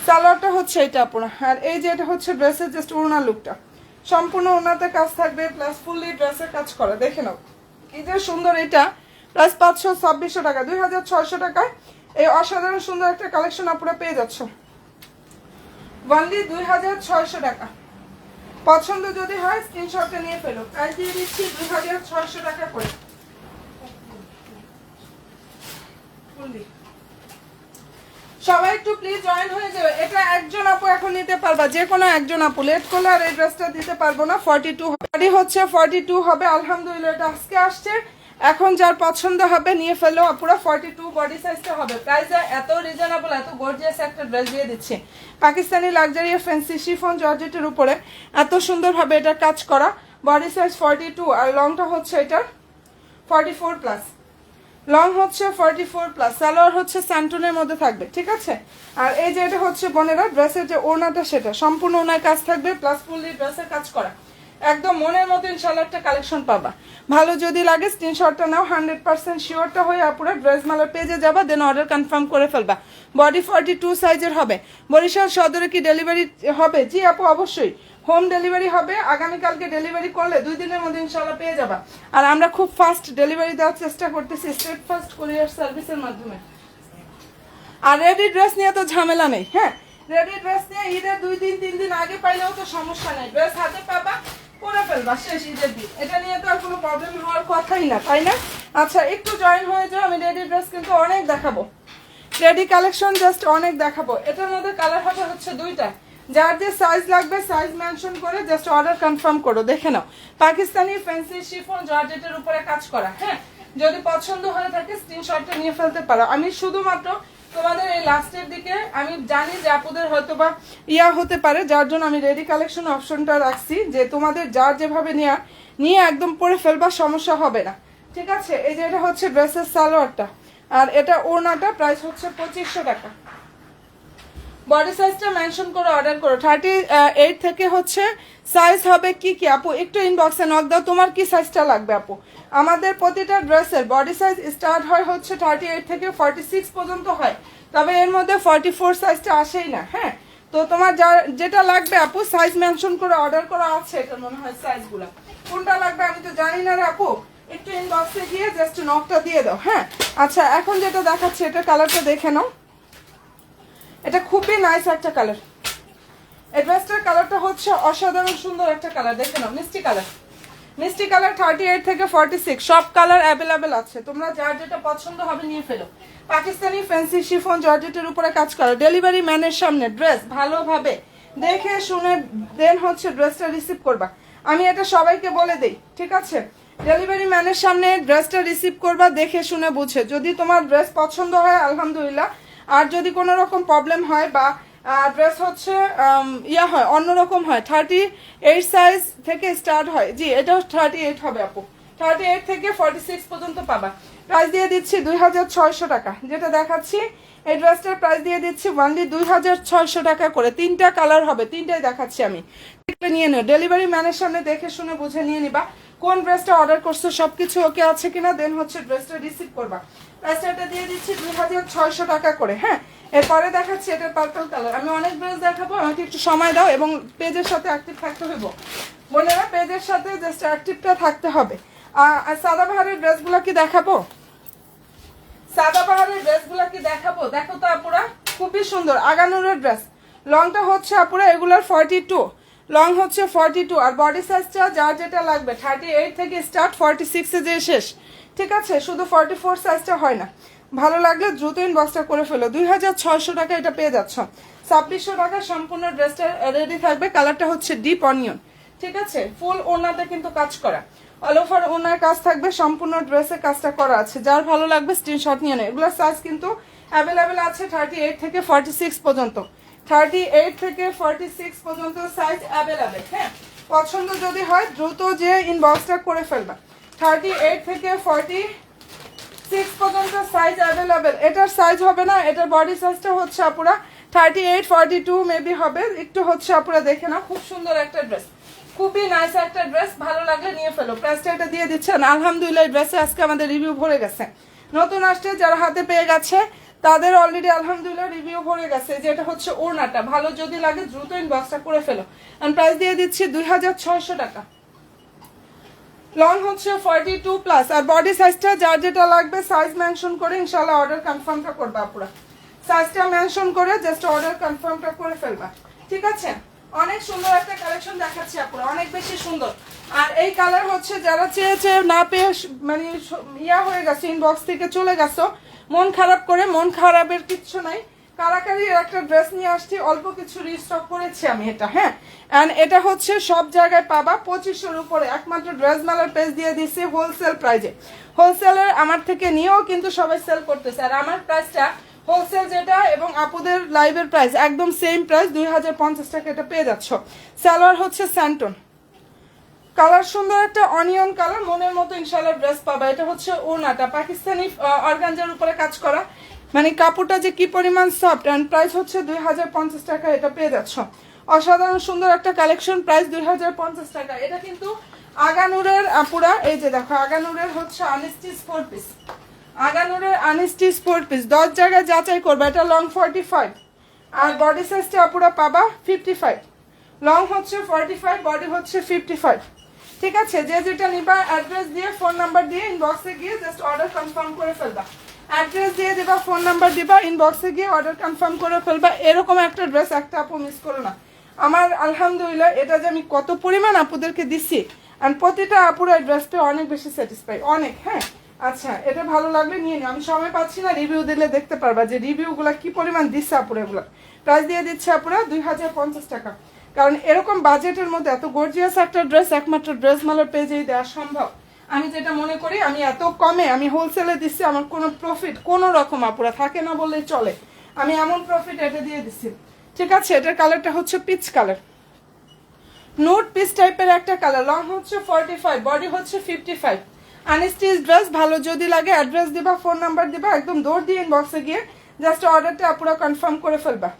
সালোয়ারটা হচ্ছে এটা আপনার। আর এই যে এটা হচ্ছে ড্রেসের জাস্ট ওড়না লুকটা, সম্পূর্ণ ওড়নাতে কাজ থাকবে প্লাস ফুললি ড্রেসের কাজ করা। দেখে নাও কি যে সুন্দর এটা। প্লাস 2600 টাকা, 2600 টাকায় এই অসাধারণ সুন্দর একটা কালেকশন আপনারা পেয়ে যাচ্ছ অনলি 2600 টাকা। পছন্দ যদি হয় স্ক্রিনশটটা নিয়ে ফেলো। প্রাইস দিয়ে দিচ্ছি 2600 টাকা করে। সবাই একটু প্লিজ জয়েন হয়ে যাবে। এটা একজন আপু এখন নিতে পারবা, যে কোনো একজন আপু, লেট করলে আর এই ড্রেসটা দিতে পারবো না। 42 বডি হচ্ছে 42 হবে আলহামদুলিল্লাহ, এটা আজকে আসছে। এখন যার পছন্দ হবে নিয়ে ফেলো আপুরা, 42 বডি সাইজটা হবে। প্রাইস এত রিজনেবল, এত গর্জিয়াস একটা ড্রেস দিয়ে দিচ্ছে। পাকিস্তানি লাক্সারি ফ্যান্সি শিফন জর্জেটের উপরে এত সুন্দরভাবে এটা কাজ করা। বডি সাইজ 42 আর লংটা হচ্ছে এটার 44+। লং হচ্ছে 44+, সালোয়ার হচ্ছে স্যান্টনের মধ্যে থাকবে, ঠিক আছে? আর এই যে এটা হচ্ছে বোনেরা ড্রেসের যে ওড়নাটা, সেটা সম্পূর্ণ ওড়নায় কাজ থাকবে প্লাস ফুললি ড্রেসের কাজ করা। একদম মনের মতো ইনশাআল্লাহ একটা কালেকশন পাবা। ভালো যদি লাগে স্ক্রিনশটটা নাও, 100% শিওরটা হয়ে আপুরা ড্রেস মেলার পেজে যাবা, দেন অর্ডার কনফার্ম করে ফেলবা। বডি 42 সাইজের হবে। বরিশাল সদরে কি ডেলিভারি হবে? জি আপু অবশ্যই, হোম ডেলিভারি হবে, আগামীকালকে ডেলিভারি করলে 2 দিনের মধ্যে ইনশাল্লাহ পেয়ে যাবা। আর আমরা খুব ফাস্ট ডেলিভারি দেওয়ার চেষ্টা করতেছি স্ট্রেট ফাস্ট কুরিয়ার সার্ভিসের মাধ্যমে। আর রেডি ড্রেস নিয়ে তো ঝামেলা নেই, হ্যাঁ রেডি ড্রেস নিয়ে ঈদের 2 দিন 3 দিন আগে পাইলেও তো সমস্যা নেই, ড্রেস হাতে পাবা পরে ফেলবা শেষ ঈদের দিন, এটা নিয়ে তো আর কোনো প্রবলেম হওয়ার কথাই না, তাই না? আচ্ছা একটু জয়েন হয়ে যাও, আমি রেডি ড্রেস কিন্তু অনেক দেখাবো, রেডি কালেকশন জাস্ট অনেক দেখাবো। এটার মধ্যে কালার হবে হচ্ছে 2টা, যার যে সাইজ লাগবে সাইজ মেনশন করে জাস্ট অর্ডার কনফার্ম করো, দেখে নাও। পাকিস্তানি ফ্যান্সি শিফন জর্জেটের উপরে কাজ করা, হ্যাঁ যদি পছন্দ হয়ে থাকে স্ক্রিনশটটা নিয়ে ফেলতে পারো। আমি শুধুমাত্র তোমাদের এই লাস্টের দিকে আমি জানি যে আপুদের হয়তো বা ইয়া হতে পারে, যার জন্য আমি রেডি কালেকশন অপশনটা রাখছি, যে তোমাদের যার যেভাবে নিয়ে একদম পরে ফেলবার সমস্যা হবে না, ঠিক আছে? এই যে এটা হচ্ছে ড্রেসের সালোয়ারটা, আর এটা ওড়নাটা প্রাইস হচ্ছে 2500 টাকা। বডি সাইজটা মেনশন করে অর্ডার করো। 38 থেকে হচ্ছে সাইজ হবে কি কি আপু একটু ইনবক্সে নক দাও, তোমার কি সাইজটা লাগবে আপু। আমাদের প্রতিটা ড্রেসের বডি সাইজ স্টার্ট হয় হচ্ছে 38 থেকে 46 পর্যন্ত হয়, তবে এর মধ্যে 44 সাইজটা আসেই না, হ্যাঁ তো তোমার যেটা লাগবে আপু সাইজ মেনশন করে অর্ডার করা আছে, এটা মনে হয় সাইজগুলো কোনটা লাগবে আমি তো জানি না রে আপু, একটু ইনবক্সে গিয়ে জাস্ট নকটা দিয়ে দাও, হ্যাঁ। আচ্ছা এখন যেটা দেখাচ্ছি এটা কালারটা দেখে নাও, এটা খুবই নাইস একটা কালার, এই ড্রেসটার কালারটা হচ্ছে অসাধারণ সুন্দর একটা কালার, দেখে নাও মিষ্টি কালার, মিষ্টি কালার 38 থেকে 46 সব কালার অ্যাভেলেবেল আছে, তোমরা যার যেটা পছন্দ হবে নিয়ে ফেলো। পাকিস্তানি ফ্যান্সি শিফন জর্জেটের উপরে কাজ করা, ডেলিভারি ম্যানের সামনে ড্রেস ভালোভাবে দেখে শুনে দেন হচ্ছে ড্রেসটা রিসিভ করবা, আমি এটা সবাইকে বলে দেই, ঠিক আছে? ডেলিভারি ম্যানের সামনে ড্রেসটা রিসিভ করবা দেখে শুনে বুঝে, যদি তোমার ড্রেস পছন্দ হয় আলহামদুলিল্লাহ, আর যদি কোনো রকম প্রবলেম হয় বা ড্রেস হচ্ছে ইয়া হয় অন্যরকম হয়, 38 সাইজ থেকে স্টার্ট হয়, জি এটাও 38 হবে আপু, 38 থেকে 46 পর্যন্ত পাবা। প্রাইস দিয়ে দিচ্ছি 2600 টাকা, যেটা দেখাচ্ছি এই ড্রেসটার প্রাইস দিয়ে দিচ্ছি ওনলি 2600 টাকা করে, 3টা কালার হবে, 3টাই দেখাচ্ছি আমি, নিয়ে নিও ডেলিভারি ম্যানের সামনে দেখে শুনে বুঝে নিয়ে নিবা কোন ড্রেসটা অর্ডার করছো সবকিছু ওকে আছে কিনা, দেন হচ্ছে ড্রেসটা রিসিভ করবা। প্রাইসটা দিয়ে দিচ্ছি 2600 টাকা করে, হ্যাঁ। এরপরে দেখাচ্ছি এটা পার্পল কালার, আমি অনেক ড্রেস দেখাবো, আমাকে একটু সময় দাও এবং পেজের সাথে অ্যাক্টিভ থাকতে হইব, বোনেরা পেজের সাথে জাস্ট অ্যাক্টিভটা থাকতে হবে। আর সাদাবাহারের ড্রেসগুলো কি দেখাবো, সাদাবাহারের ড্রেসগুলো কি দেখাবো, দেখো তো আপুরা খুবই সুন্দর আগানুরের ড্রেস, লংটা হচ্ছে আপুরা এগুলার 42, লং হচ্ছে 42, আর বডি সাইজটা যার যেটা লাগবে 38 থেকে স্টার্ট 46 এ যে শেষ, ঠিক আছে? শুধু 44 সাইজটা হয় না, ভালো লাগলে দ্রুত ইনবক্সটা করে ফেলো। 2600 টাকা এটা পেয়ে যাচ্ছ, 2600 টাকা সম্পূর্ণ ড্রেসটা রেডি থাকবে, কালারটা হচ্ছে ডিপ অনিয়ন, ঠিক আছে? ফুল ওড়নাতে কিন্তু কাজ করা, অল ওভার ওনার কাজ থাকবে, সম্পূর্ণ ড্রেসে কাজটা করা আছে, যার ভালো লাগবে স্ক্রিনশট নিয়ে নেয়। এগুলোর সাইজ কিন্তু অ্যাভেলেবেল আছে 38 থেকে 46 পর্যন্ত, 38 থেকে 46 পর্যন্ত সাইজ অ্যাভেলেবেল, হ্যাঁ পছন্দ যদি হয় দ্রুত যে ইনবক্সটা করে ফেলবা। 38 থেকে 46 পর্যন্ত সাইজ অ্যাভেলেবেল, এটার সাইজ হবে না, এটার বডি সাইজটা হচ্ছে আপুরা 38 42 মেবি হবে, একটু হচ্ছে আপুরা দেখে না, খুব সুন্দর একটা ড্রেস, খুবই নাইস একটা ড্রেস, ভালো লাগলে নিয়ে ফেলো। প্রাইসটা এটা দিয়ে দিচ্ছেন আলহামদুলিল্লাহ, এই ড্রেসে আজকে আমাদের রিভিউ ভরে গেছে, নতুন আসছে যারা হাতে পেয়ে গেছে তাদের অলরেডি আলহামদুলিল্লাহ রিভিউ ভরে গেছে, যে এটা হচ্ছে ওড়নাটা, ভালো যদি লাগে দ্রুত ইনবক্সটা করে ফেলো। আমি প্রাইস দিয়ে দিচ্ছি 2600 টাকা, লং হচ্ছে 42 প্লাস, আর বডি সাইজটা যার যেটা লাগবে সাইজ মেনশন করে ইনশাআল্লাহ অর্ডার কনফার্মটা করবা আপুরা, সাইজটা মেনশন করে জাস্ট অর্ডার কনফার্মটা করে ফেলবা, ঠিক আছে? অনেক সুন্দর একটা কালেকশন দেখাচ্ছি আপুরা, অনেক বেশি সুন্দর। আর এই কালার হচ্ছে যারা চেয়েছে না পেয়ে মানে ইয়া হয়ে গেছে, ইনবক্স থেকে চলে গেছো মন খারাপ করে, মন খারাপের কিচ্ছু নাই, কারাকারি একটা ড্রেস নিয়ে আসছি, অল্প কিছু রিস্টক করেছি আমি এটা, হ্যাঁ। অ্যান্ড এটা হচ্ছে সব জায়গায় পাবা 2500-র উপরে, একমাত্র ড্রেস মেলার পেজ দিয়ে দিচ্ছি হোলসেল প্রাইজে, হোলসেলের আমার থেকে নিয়েও কিন্তু সবাই সেল করতেছে, আর আমার প্রাইসটা হোলসেল যেটা এবং আপুদের লাইভের প্রাইস একদম সেম প্রাইস, 2050 টাকা এটা পেয়ে যাচ্ছ। সালোয়ার হচ্ছে স্যান্টন কালার, সুন্দর একটা অনিয়ন কালার, মনের মতো ইনশাআল্লাহ ড্রেস পাবা। এটা হচ্ছে ওড়নাটা পাকিস্তানি অর্গানজার উপরে কাজ করা, মানে কাপড়টা যে কি পরিমাণ সফট, অ্যান্ড প্রাইস হচ্ছে 2050 টাকা এটা পেয়ে যাচ্ছ। অসাধারণ সুন্দর একটা কালেকশন, প্রাইস 2050 টাকা। এটা কিন্তু আগানুরের আপুরা, এই যে দেখো আগানুরের হচ্ছে আনস্টিচ 4 পিস, আগানুরের আনস্টিচ 4 পিস, 10 জায়গায় যাচাই করবে, এটা লং 45 আর বডি সাইজটা আপুরা পাবা 55, লং হচ্ছে 45, বডি হচ্ছে 55। ঠিক আছে, যে যেটা নিবা অ্যাড্রেস দিয়ে ফোন নাম্বার দিয়ে ইনবক্সে গিয়ে জাস্ট অর্ডার কনফার্ম করে ফেলবা। অ্যাড্রেস দিয়ে দিবা, ফোন নাম্বার দিবা, ইনবক্সে গিয়ে অর্ডার কনফার্ম করে ফেলবা। এরকম একটা ড্রেস একটা আপু মিস করো না। আমার আলহামদুলিল্লাহ এটা যে আমি কত পরিমাণ আপুদেরকে দিচ্ছি, অ্যান্ড প্রতিটা আপুর এই ড্রেসটা অনেক বেশি স্যাটিসফাই, অনেক। হ্যাঁ আচ্ছা, এটা ভালো লাগলে নিয়ে নিও। আমি সময় পাচ্ছি না, রিভিউ দিলে দেখতে পারবা যে রিভিউগুলো কি পরিমাণ দিচ্ছে আপুরা। এগুলো প্রাইস দিয়ে দিচ্ছে আপুরা 2050 টাকা। কারণ এরকম বাজেটের মধ্যে এত গর্জিয়াস একটা ড্রেস একমাত্র ড্রেস মালার পেজেই দেওয়া সম্ভব। আমি যেটা মনে করি, আমি এত কমে আমি হোলসেলে দিচ্ছি, আমার কোনো প্রফিট কোনো রকম আপুরা থাকে না বললেই চলে। আমি এমন প্রফিট এটা দিয়ে দিচ্ছি। ঠিক আছে, এটার কালারটা হচ্ছে পিচ কালার, নোট পিচ টাইপের একটা কালার। লং হচ্ছে 45, বডি হচ্ছে 55। আনস্টিচ ড্রেস, ভালো যদি লাগে অ্যাড্রেস দিবা, ফোন নাম্বার দিবা, একদম দৌড় দিয়ে ইনবক্সে গিয়ে জাস্ট অর্ডারটা আপুরা কনফার্ম করে ফেলবা।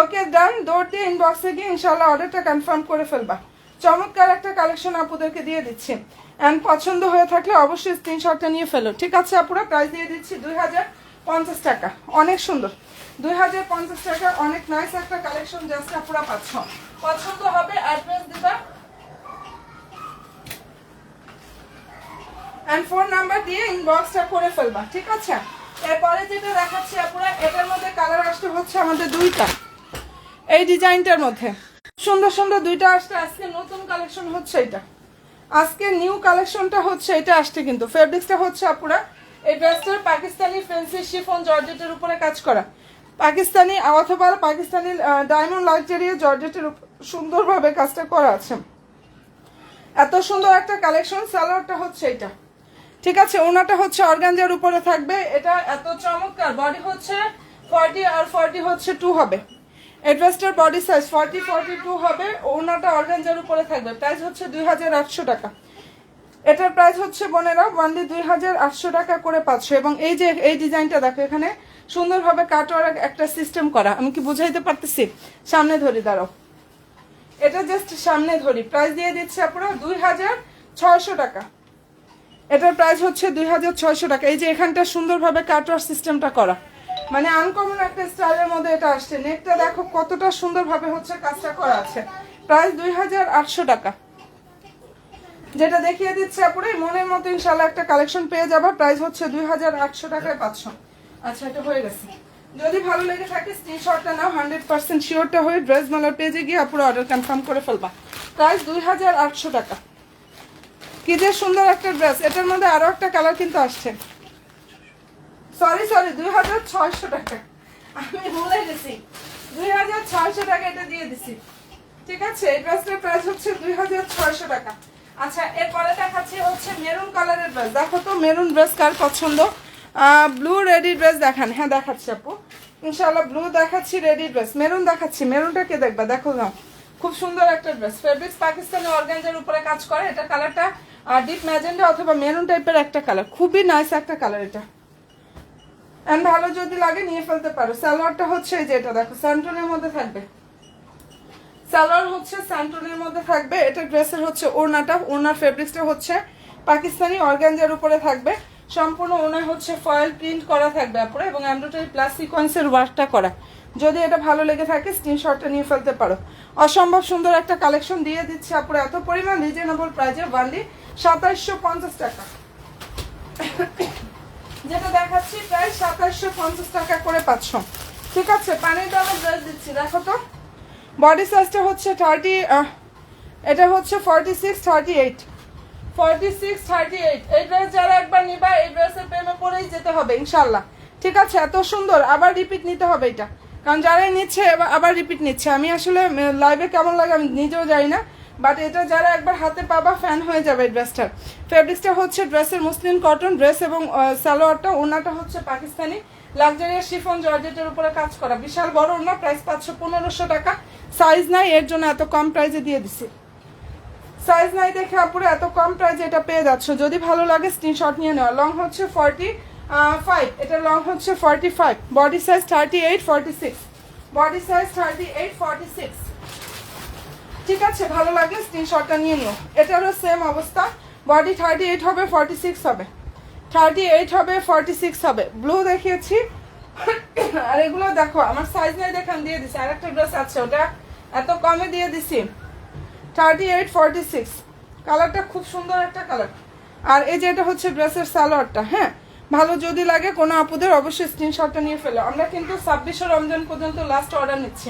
ওকে ডান, দৌড় দিয়ে ইনবক্সে গিয়ে ইনশাল্লাহ অর্ডারটা কনফার্ম করে ফেলবা। চমৎকার একটা কালেকশন আপুদেরকে দিয়ে দিচ্ছি, অ্যান্ড পছন্দ হয়ে থাকলে অবশ্যই স্ক্রিনশটটা নিয়ে ফেলো। ঠিক আছে আপুরা, প্রাইস দিয়ে দিচ্ছি 2050 টাকা। অনেক সুন্দর, 2050 টাকা, অনেক নাইস একটা কালেকশন জাস্ট আপুরা পাচ্ছ। পছন্দ হবে অ্যাড্রেস দিবা এন্ড ফোন নাম্বার দিয়ে ইনবক্সটা করে ফেলবা। ঠিক আছে, এরপরে যেটা দেখাচ্ছি আপুরা, এটার মধ্যে কালার আসতে হচ্ছে আমাদের দুইটা। এই ডিজাইনটার মধ্যে সুন্দর সুন্দর দুইটা আসছে। আজকে নতুন কালেকশন হচ্ছে এটা, আজকে নিউ কালেকশনটা হচ্ছে এটা আসছে। কিন্তু ফেব্রিক্সটা হচ্ছে আপুরা এই ড্রেসটার পাকিস্তানি ফ্যান্সি শিফন জর্জেটের উপরে কাজ করা, পাকিস্তানি অথবা পাকিস্তানি ডায়মন্ড লাক্সারি জর্জেটের সুন্দরভাবে কাজটা করা আছে। এত সুন্দর একটা কালেকশন। সালোয়ারটা হচ্ছে এটা। ঠিক আছে, ওনাটা হচ্ছে অর্গানজার উপরে থাকবে। এটা এত চমৎকার। বডি হচ্ছে 40 আর 40 হচ্ছে 2 হবে। এই ড্রেসটার বডি সাইজ 40 42 হবে। ওনাটা অর্গানজার উপরে থাকবে। প্রাইস হচ্ছে 2800 টাকা। এটার প্রাইস হচ্ছে বোনেরা ওয়ানলি 2800 টাকা করে পাচ্ছ। এবং এই যে এই ডিজাইনটা দেখো, এখানে সুন্দরভাবে কাটওয়ার্ক একটা সিস্টেম করা। আমি কি বুঝাইতে পারতেছি? সামনে ধরি, দাঁড়াও, এটা জাস্ট সামনে ধরি। প্রাইস দিয়ে দিচ্ছে আপনারা 2600 টাকা। এটার প্রাইস হচ্ছে 2600 টাকা। এই যে এখানটা সুন্দরভাবে কাটওয়ার্ক সিস্টেমটা করা, মানে আনকমন একটা স্টাইলের মধ্যে এটা আসছে। নেকটা দেখো কতটা সুন্দরভাবে হচ্ছে কাজটা করা আছে। প্রাইস 2800 টাকা। যেটা দেখিয়ে দিচ্ছে আপুরে মনের মতো ইনশাআল্লাহ একটা কালেকশন পেয়ে যাবে। প্রাইস হচ্ছে 2800 টাকায় পাচ্ছ। আচ্ছা, এটা হয়ে গেছে। যদি ভালো লেগে থাকে স্ক্রিনশটটা নাও, 100% শিওরটা হয়ে ড্রেস মালার পেজে গিয়ে আপুরা অর্ডার কনফার্ম করে ফেলবা। প্রাইস 2800 টাকা। কি যে সুন্দর একটা ড্রেস। এটার মধ্যে আরো একটা কালার কিন্তু আসছে। সরি 2600 টাকা, আমি ভুলে গেছি। 2600 টাকা এটা দিয়ে দিছি। ঠিক আছে, এই ড্রেসটার প্রাইস হচ্ছে 2600 টাকা। আচ্ছা, এরপরে দেখাচ্ছি হচ্ছে মেরুন কালারের ড্রেস। দেখো তো মেরুন ড্রেস কার পছন্দ? ব্লু রেডি ড্রেস দেখান। হ্যাঁ দেখাচ্ছি আপু, ইনশাআল্লাহ ব্লু দেখাচ্ছি, রেডি ড্রেস। মেরুন দেখাচ্ছি। মেরুনটা কে দেখবা? দেখো না, খুব সুন্দর একটা ড্রেস। ফেব্রিক্স পাকিস্তানি অর্গানজার উপরে কাজ করে। এটা কালারটা ডিপ ম্যাজেন্ডা অথবা মেরুন টাইপের একটা কালার, খুবই নাইস একটা কালার এটা। এন্ড ভালো যদি লাগে নিয়ে ফেলতে পারো। সালোয়ারটা হচ্ছে এই যে এটা দেখো, স্যান্টনের মধ্যে থাকবে। সালোয়ার হচ্ছে স্যান্টনের মধ্যে থাকবে। এটা ড্রেসের হচ্ছে ওড়নাটা, ওড়নার ফেব্রিক্সটা হচ্ছে পাকিস্তানি অর্গানজার উপরে থাকবে। সম্পূর্ণ ওড়না হচ্ছে ফয়েল প্রিন্ট করা থাকবে আপুরা, এবং এমব্রয়ডারি প্লাস সিকোয়েন্সের ওয়ার্কটা করা। যদি এটা ভালো লেগে থাকে স্ক্রিনশটটা নিয়ে ফেলতে পারো। অসম্ভব সুন্দর একটা কালেকশন দিয়ে দিচ্ছে আপুরা এত পরিমাণ রিজনেবল প্রাইসে, ওয়ানলি 2750 টাকা। যেটা দেখাচ্ছি প্রাইস 2750 টাকা করে পাচ্ছ। ঠিক আছে, পানির দামে ড্রেস দিচ্ছি। দেখো তো বডি সাইজটা হচ্ছে 30, এটা হচ্ছে 46 38 46 38। এই ড্রেস যারা একবার নিবা এই ড্রেসের প্রেমে পড়েই যেতে হবে ইনশাল্লাহ। ঠিক আছে, এত সুন্দর, আবার রিপিট নিতে হবে এটা, কারণ যারাই নিচ্ছে আবার রিপিট নিচ্ছে। আমি আসলে লাইভে কেমন লাগে আমি নিজেও জানি না, বাট এটা যারা একবার হাতে পাবা ফ্যান হয়ে যাবে এই ড্রেসটার। ফেব্রিক্সটা হচ্ছে ড্রেসের মুসলিম কটন ড্রেস, এবং সালোয়ারটা ওনাটা হচ্ছে পাকিস্তানি লাক্সারিয়াস শিফন জর্জেটের উপরে কাজ করা। বিশাল বড় ওনা। প্রাইস পাচ্ছ 1500 টাকা। সাইজ নাই, এর জন্য এত কম প্রাইসে দিয়ে দিছি। সাইজ নাই দেখে আপুরে এত কম প্রাইসে এটা পেয়ে যাচ্ছ। যদি ভালো লাগে স্ক্রিনশট নিয়ে নেওয়া। লং হচ্ছে 45, এটা লং হচ্ছে 45। Body size 38 46, body size 38 46। ঠিক আছে, ভালো লাগলে স্ক্রিনশটটা নিয়ে নিও। এটারও সেম অবস্থা। বডি 38 হবে 46 হবে, 38 হবে 46 হবে। ব্লু দেখিয়েছি। আর এগুলো দেখো আমার সাইজ নাই দেখে আমি দিয়ে দিচ্ছি। আরেকটা ড্রেস আছে, ওটা এত কমে দিয়ে দিছি 3846। কালারটা খুব সুন্দর একটা কালার। আর এই যে এটা হচ্ছে ড্রেসের সালোয়ারটা। হ্যাঁ, ভালো যদি লাগে কোনো আপুদের অবশ্যই স্ক্রিনশটটা নিয়ে ফেলো। আমরা কিন্তু 26শে রমজান পর্যন্ত লাস্ট অর্ডার নিচ্ছি।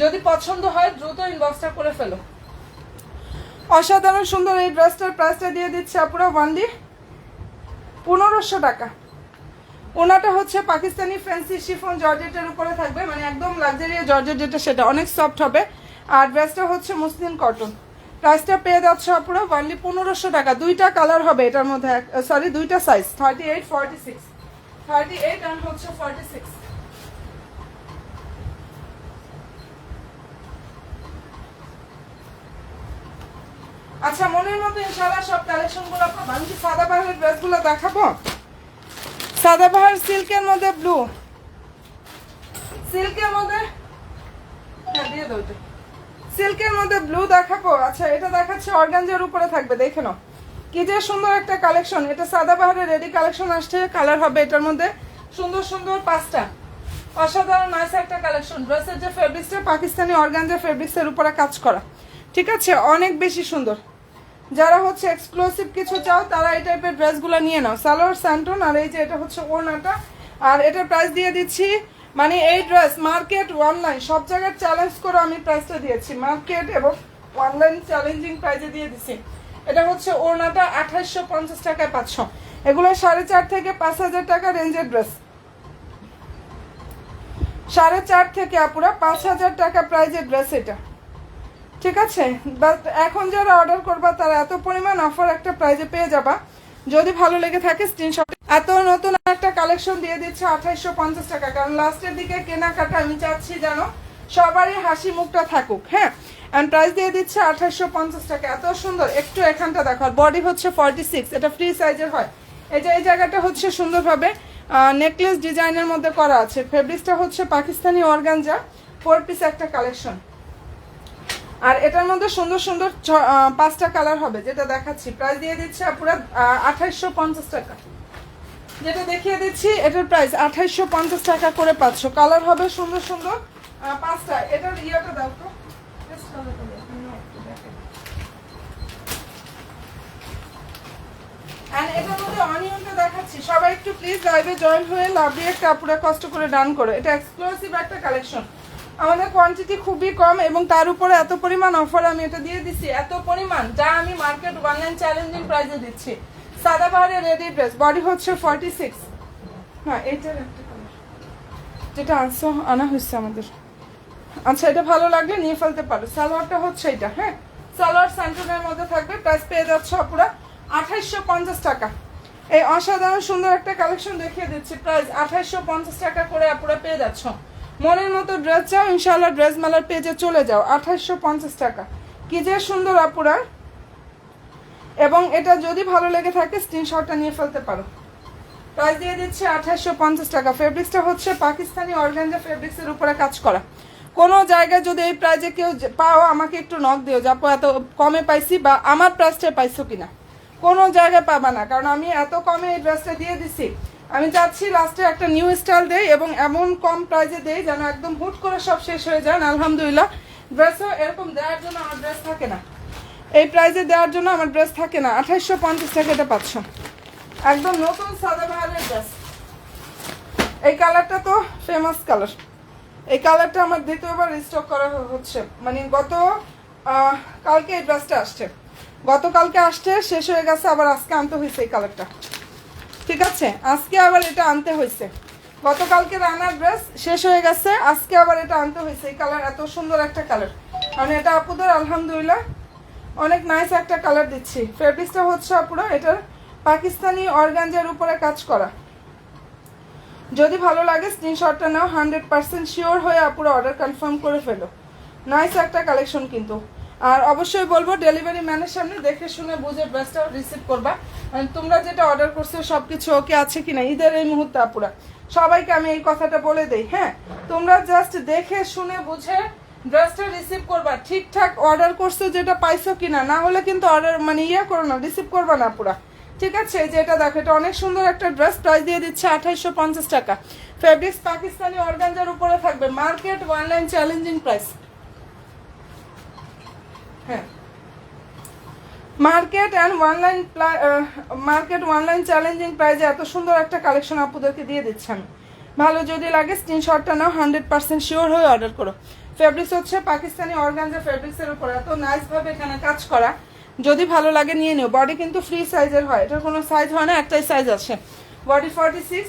যদি পছন্দ হয় দ্রুত ইনবক্সটা করে ফেলো। অসাধারণ সুন্দর এই ড্রেসটার প্রাইসটা দিয়ে দিচ্ছে আপুরা অনলি 1500 টাকা। ওনাটা হচ্ছে পাকিস্তানি ফ্যান্সি শিফন জর্জেটের উপরে থাকবে, মানে একদম লাক্সারিয়াস জর্জেট যেটা সেটা অনেক সফট হবে। আর ড্রেসটা হচ্ছে মুসলিম কটন। প্রাইসটা পেয়ে যাচ্ছে আপুরা অনলি 1500 টাকা। দুইটা কালার হবে এটার মধ্যে, সরি দুইটা সাইজ 38 46, 38 আর হচ্ছে 46। আচ্ছা, মনের মতো ইনশাআল্লাহ সব কালেকশনগুলো পাবো। আমি কি সাদাবাহারের ড্রেসগুলো দেখাবো? সাদাবাহার সিল্কের মধ্যে ব্লু, সিল্কের মধ্যে দিয়ে দাও এটা, সিল্কের মধ্যে ব্লু দেখাবো। আচ্ছা, এটা দেখাচ্ছে অর্গানজার উপরে থাকবে, দেখে নাও কি যে সুন্দর একটা কালেকশন। এটা সাদাবাহারের রেডি কালেকশন আসছে, কালার হবে এটার মধ্যে সুন্দর সুন্দর 5টা। অসাধারণ নাইস একটা কালেকশন। ড্রেসের যে ফেব্রিক্সটা পাকিস্তানি অর্গানজা ফেব্রিক্সের উপরে কাজ করা, ঠিক আছে, অনেক বেশি সুন্দর। যারা হচ্ছে এক্সক্লুসিভ কিছু চাও তারা এই টাইপের ড্রেসগুলো নিয়ে নাও। সালোয়ার স্যান্টন, আর এই যে এটা হচ্ছে ওড়নাটা। আর এটার প্রাইস দিয়ে দিচ্ছি, মানে এই ড্রেস মার্কেট অনলাইন সব জায়গায় চ্যালেঞ্জ করে আমি প্রাইসটা দিয়েছি, মার্কেট এবং অনলাইন চ্যালেঞ্জিং প্রাইসে দিয়ে দিচ্ছি। এটা হচ্ছে ওড়নাটা 2850 টাকায় 500। এগুলো 4.5 থেকে 5000 টাকা রেঞ্জের ড্রেস, 4.5 থেকে আপুরা 5000 টাকা প্রাইজের ড্রেস এটা, ঠিক আছে। বাট এখন যারা অর্ডার করবা তারা এত পরিমাণ অফার একটা প্রাইজে পেয়ে যাবা। যদি ভালো লেগে থাকে স্ক্রিনশট। এত নতুন একটা কালেকশন দিয়ে দিচ্ছে 2850 টাকা, কারণ লাস্টের দিকে কেনাকাটা আমি চাচ্ছি যেন সবারই হাসি মুখটা থাকুক। হ্যাঁ, অ্যান্ড প্রাইস দিয়ে দিচ্ছে 2850 টাকা। এত সুন্দর। একটু এখানটা দেখো, বডি হচ্ছে 46, এটা ফ্রি সাইজের হয়। এই যে এই জায়গাটা হচ্ছে সুন্দরভাবে নেকলেস ডিজাইনের মধ্যে করা আছে। ফেব্রিক্সটা হচ্ছে পাকিস্তানি অর্গানজা, 4 পিস একটা কালেকশন। আর এটার মধ্যে সুন্দর সুন্দর 5টা কালার হবে, যেটা দেখাচ্ছি। প্রাইস দিয়ে দিচ্ছে পুরো 2850 টাকা। যেটা দেখিয়ে দিচ্ছি এটার প্রাইস 2850 টাকা করে 500। কালার হবে সুন্দর সুন্দর 5টা। এটার ইয়েটা দাও তো, এটার মধ্যে অনিয়নটা দেখাচ্ছি। সবাই একটু প্লিজ লাইভে জয়েন হয়ে লাভলি একটা আপুরা কষ্ট করে ডান করো। এটা এক্সক্লুসিভ একটা কালেকশন, আমাদের কোয়ান্টিটি খুবই কম এবং তার উপরে এত পরিমাণ অফার আমি এটা দিয়ে দিচ্ছি, এত পরিমাণ যা আমি মার্কেট অনলাইন চ্যালেঞ্জিং প্রাইসে দিচ্ছি। সাদাবাহারের রেডি ড্রেস, বডি হচ্ছে 46। হ্যাঁ, এইটার একটা কালার যেটা আনা হয়েছে আমাদের। আচ্ছা, এটা ভালো লাগলে নিয়ে ফেলতে পারো। সালোয়ারটা হচ্ছে এটা। হ্যাঁ, সালোয়ার স্যান্টনের মধ্যে থাকবে। প্রাইস পেয়ে যাচ্ছে পুরো 2850 টাকা। এই অসাধারণ সুন্দর একটা কালেকশন দেখিয়ে দিচ্ছি, প্রাইস 2850 টাকা করে আপুরা পেয়ে যাচ্ছ। মনের মতো ড্রেস চাও ইনশাআল্লাহ ড্রেস মেলার পেজে চলে যাও। 2850 টাকা, কি যে সুন্দর আপুরা। এবং এটা যদি ভালো লেগে থাকে স্ক্রিনশটটা নিয়ে ফেলতে পারো। প্রাইস দিয়ে দিচ্ছে 2850 টাকা। ফেব্রিক্সটা হচ্ছে পাকিস্তানি অর্গানজা ফেব্রিক্সের উপরে কাজ করা। কোনো জায়গায় যদি এই প্রাইজে কেউ পাও আমাকে একটু নক দিও, যে আপু এত কমে পাইছি বা আমার প্রাইসটা পাইছো কিনা। কোনো জায়গায় পাবা না, কারণ আমি এত কমে এই ড্রেসটা দিয়ে দিছি। আমি চাচ্ছি লাস্টে একটা নিউ স্টাইল দেই এবং এমন কম প্রাইজে দেই যেন একদম হুট করে সব শেষ হয়ে যায়। আলহামদুলিল্লাহ, ড্রেসও এরকম দেওয়ার জন্য আমার ড্রেস থাকে না, এই প্রাইজে দেওয়ার জন্য আমার ড্রেস থাকে না। 2850 টাকা এটা পাচ্ছ। একদম নতুন সাদাবাহারের ড্রেস। এই কালারটা তো ফেমাস কালার। এই কালারটা আমার দ্বিতীয়বার রিস্টক করা হচ্ছে, মানে কালকে এই ড্রেসটা আসছে, গতকালকে আসছে, শেষ হয়ে গেছে, আবার আজকে আনতে হয়েছে এই কালারটা, ঠিক আছে। আজকে আবার এটা আনতে হয়েছে, গতকালকে রানার ড্রেস শেষ হয়ে গেছে, আজকে আবার এটা আনতে হয়েছে। এই কালার এত সুন্দর একটা কালার, মানে এটা আপুদের আলহামদুলিল্লাহ অনেক নাইস একটা কালার দিচ্ছি। ফেব্রিক্সটা হচ্ছে আপুরা এটার পাকিস্তানি অর্গানজার উপরে কাজ করা। যদি ভালো লাগে স্ক্রিনশটটা নাও, 100% শিওর হয়ে আপুরা অর্ডার কনফার্ম করে ফেলো। নাইস একটা কালেকশন কিন্তু। আর অবশ্যই বলবো ডেলিভারি ম্যানের সামনে দেখে শুনে বুঝে ড্রেসটা রিসিভ করবা। মানে তোমরা যেটা অর্ডার করছো সব কিছু ওকে আছে কিনা ঈদের এই মুহূর্তে আপুরা সবাইকে আমি এই কথাটা বলে দেই। হ্যাঁ, তোমরা জাস্ট দেখে শুনে বুঝে ড্রেসটা রিসিভ করবা, ঠিকঠাক অর্ডার করছো যেটা পাইছো কিনা, না হলে কিন্তু অর্ডার মানে করো না, রিসিভ করবা না পুরা, ঠিক আছে। যে এটা দেখো, এটা অনেক সুন্দর একটা ড্রেস। প্রাইস দিয়ে দিচ্ছে 2850 টাকা। ফেব্রিক্স পাকিস্তানি অর্গানজার উপরে থাকবে, মার্কেট অনলাইন চ্যালেঞ্জিং প্রাইস। হ্যাঁ, মার্কেট অনলাইন চ্যালেঞ্জিং প্রাইজে এত সুন্দর একটা কালেকশন আপুদেরকে দিয়ে দিচ্ছি আমি। ভালো যদি লাগে স্ক্রিনশটটা নাও, 100% শিওর হয়ে অর্ডার করো। ফেব্রিক্স হচ্ছে পাকিস্তানি অর্গানজা ফেব্রিক্সের উপর এত নাইস ভাবে এখানে কাজ করা, যদি ভালো লাগে নিয়ে নিও। বডি কিন্তু ফ্রি সাইজের হয়, এটার কোনো সাইজ হয় না, একটাই সাইজ আছে। বডি 46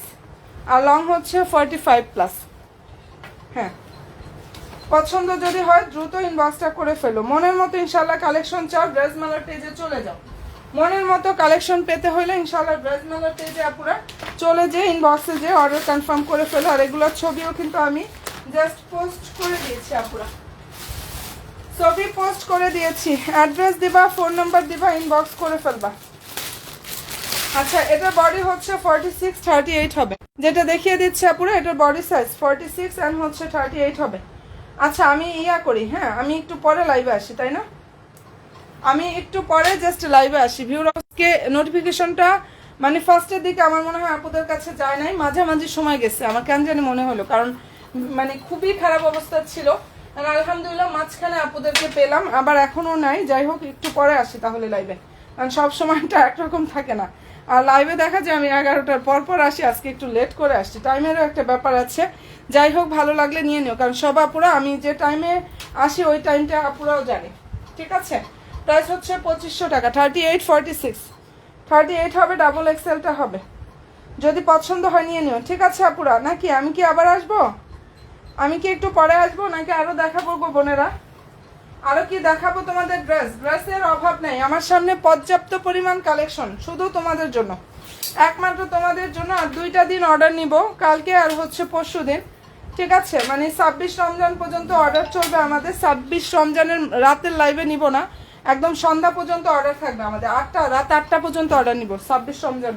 আর লং হচ্ছে 45+। হ্যাঁ, পছন্দ যদি হয় দ্রুত ইনবক্সটা করে ফেলো। মনের মতো ইনশাল্লাহ কালেকশন চাও, ড্রেস মেলার পেজে চলে যাও। মনের মতো কালেকশন পেতে হলে ইনশাল্লাহ ড্রেস মেলার পেজে আপুরা চলে যেয়ে ইনবক্সে যেয়ে অর্ডার কনফার্ম করে ফেলো। আর এগুলোর ছবিও কিন্তু আমি জাস্ট পোস্ট করে দিয়েছি আপুরা, ছবি পোস্ট করে দিয়েছি। অ্যাড্রেস দিবা, ফোন নাম্বার দিবা, ইনবক্স করে ফেলবা। আচ্ছা, এটার বডি হচ্ছে 46, 38 হবে, যেটা দেখিয়ে দিচ্ছে আপুরা। এটার বডি সাইজ 46 অ্যান্ড হচ্ছে 38 হবে। আচ্ছা, আমি করি, হ্যাঁ আমি একটু পরে লাইভে আসি, তাই না? আমি একটু পরে জাস্ট লাইভে আসি। ভিউরার্সকে নোটিফিকেশনটা মানে ফার্স্টের দিকে আমার মনে হয় আপুদের কাছে যায় নাই, মাঝামাঝি সময় গেছে আমার কেন জানি মনে হলো, কারণ মানে খুবই খারাপ অবস্থা ছিল। আর আলহামদুলিল্লাহ মাঝখানে আপুদেরকে পেলাম, আবার এখনও নাই। যাই হোক, একটু পরে আসি তাহলে লাইভে, কারণ সব সময়টা একরকম থাকে না। আর লাইভে দেখা যায় আমি 11টার পর আসি, আজকে একটু লেট করে আসছি, টাইমেরও একটা ব্যাপার আছে। যাই হোক, ভালো লাগলে নিয়ে নিও, কারণ সব আপুরা আমি যে টাইমে আসি ওই টাইমটা আপুরাও জানে, ঠিক আছে? প্রাইস হচ্ছে 2500 টাকা, 38, 46, 38 হবে, ডাবল এক্সেলটা হবে। যদি পছন্দ হয় নিয়ে নিও, ঠিক আছে আপুরা? নাকি আমি কি আবার আসবো? আমি কি একটু পরে আসবো, নাকি আরও দেখাবো গো বোনেরা? আরও কি দেখাবো তোমাদের? ড্রেসের অভাব নেই আমার সামনে, পর্যাপ্ত পরিমাণ কালেকশন শুধু তোমাদের জন্য, একমাত্র তোমাদের জন্য। আর 2টা দিন অর্ডার নিব, কালকে আর হচ্ছে পরশু দিন, ঠিক আছে? মানে 26 রমজান পর্যন্ত অর্ডার চলবে আমাদের। 26 রমজানের রাতের লাইভে নিব না, একদম সন্ধ্যা পর্যন্ত অর্ডার থাকবে আমাদের। রাত 8টা পর্যন্ত অর্ডার নিব 26 রমজান,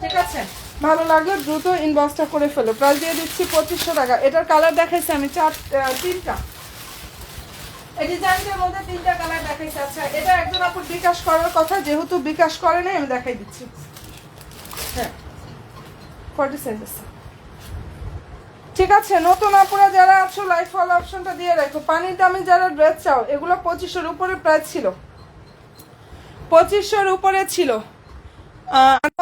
ঠিক আছে? ভালো লাগলে দ্রুত ইনবক্সটা করে ফেলো। প্রাইস দিয়ে দিচ্ছি 2500 টাকা। এটার কালার দেখাইছি আমি 3টা, এই ডিজাইনটার মধ্যে 3টা কালার দেখাইছি। আচ্ছা, এটা একজন আপুর বিকাশ করার কথা, যেহেতু বিকাশ করে নাই আমি দেখাই দিচ্ছি। হ্যাঁ, 40 ঠিক আছে? নতুন আপুরা যারা আছো লাইভ ফলো অপশনটা দিয়ে রাখো। পানির দামে যারা ড্রেস চাও, এগুলো 2500-র উপরে প্রাইস ছিল, 2500-র উপরে ছিল।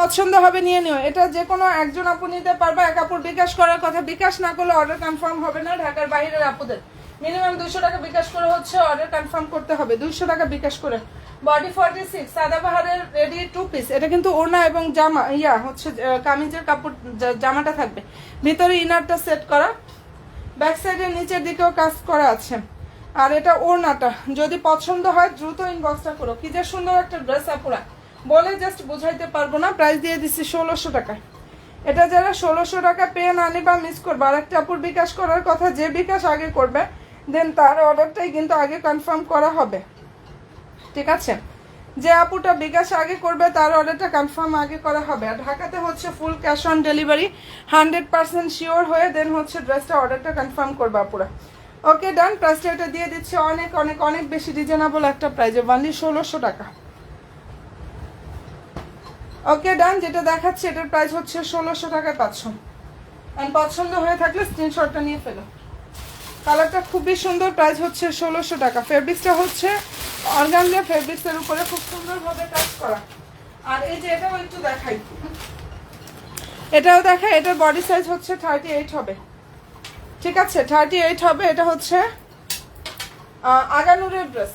পছন্দ হবে নিয়ে নিও। এটা যে কোনো একজন আপু নিতে পারবে। এক আপুর বিকাশ করার কথা, বিকাশ না করলে অর্ডার কনফার্ম হবে না। ঢাকার বাইরের আপুদের মিনিমাম 200 টাকা বিকাশ করে হচ্ছে অর্ডার কনফার্ম করতে হবে, 200 টাকা বিকাশ করে। বডি 46, সাদাবাহারের রেডি 2 পিস। এটা কিন্তু ওড়না এবং জামা, হচ্ছে কামিজের কাপড়, জামাটা থাকবে ভিতরে, ইনারটা সেট করা, ব্যাক সাইডের নিচের দিকেও কাজ করা আছে। আর এটা ওড়নাটা, যদি পছন্দ হয় দ্রুত ইনবক্সটা করো। কি যে সুন্দর একটা ড্রেস আপুরা, বলে জাস্ট বুঝাইতে পারবো না। প্রাইস দিয়ে দিচ্ছি 1600 টাকা। এটা যারা 1600 টাকা পেয়ে না নিবা মিস করবে। আর একটা আপুর বিকাশ করার কথা, যে বিকাশ আগে করবে দেন তার অর্ডারটাই কিন্তু আগে কনফার্ম করা হবে, ঠিক আছে? যে আপুটা বিকাশ আগে করবে তার অর্ডারটা কনফার্ম আগে করা হবে। আর ঢাকাতে হচ্ছে full cash on delivery, 100% sure হয়ে দেন হচ্ছে ড্রেসটা অর্ডারটা কনফার্ম করবে আপুরা। ওকে, ডান। প্রাইসটা এটা দিয়ে দিচ্ছি অনেক অনেক অনেক বেশি রিজনেবল একটা প্রাইজে, অনলি 1600 টাকা। ওকে, ডান। যেটা দেখাচ্ছে এটার প্রাইস হচ্ছে 1600 টাকায় পাচ্ছ। অ্যান্ড পছন্দ হয়ে থাকলে স্ক্রিনশটটা নিয়ে ফেলো। কালারটা খুবই সুন্দর, প্রাইস হচ্ছে 1600 টাকা। ফেব্রিক্সটা হচ্ছে অর্গানজা ফেব্রিক্সের উপরে খুব সুন্দরভাবে কাজ করা। আর এই যে এটাও একটু দেখাই, এটাও দেখাই। এটার বডি সাইজ হচ্ছে 38 হবে, ঠিক আছে? 38 হবে। এটা হচ্ছে আগানুরের ড্রেস,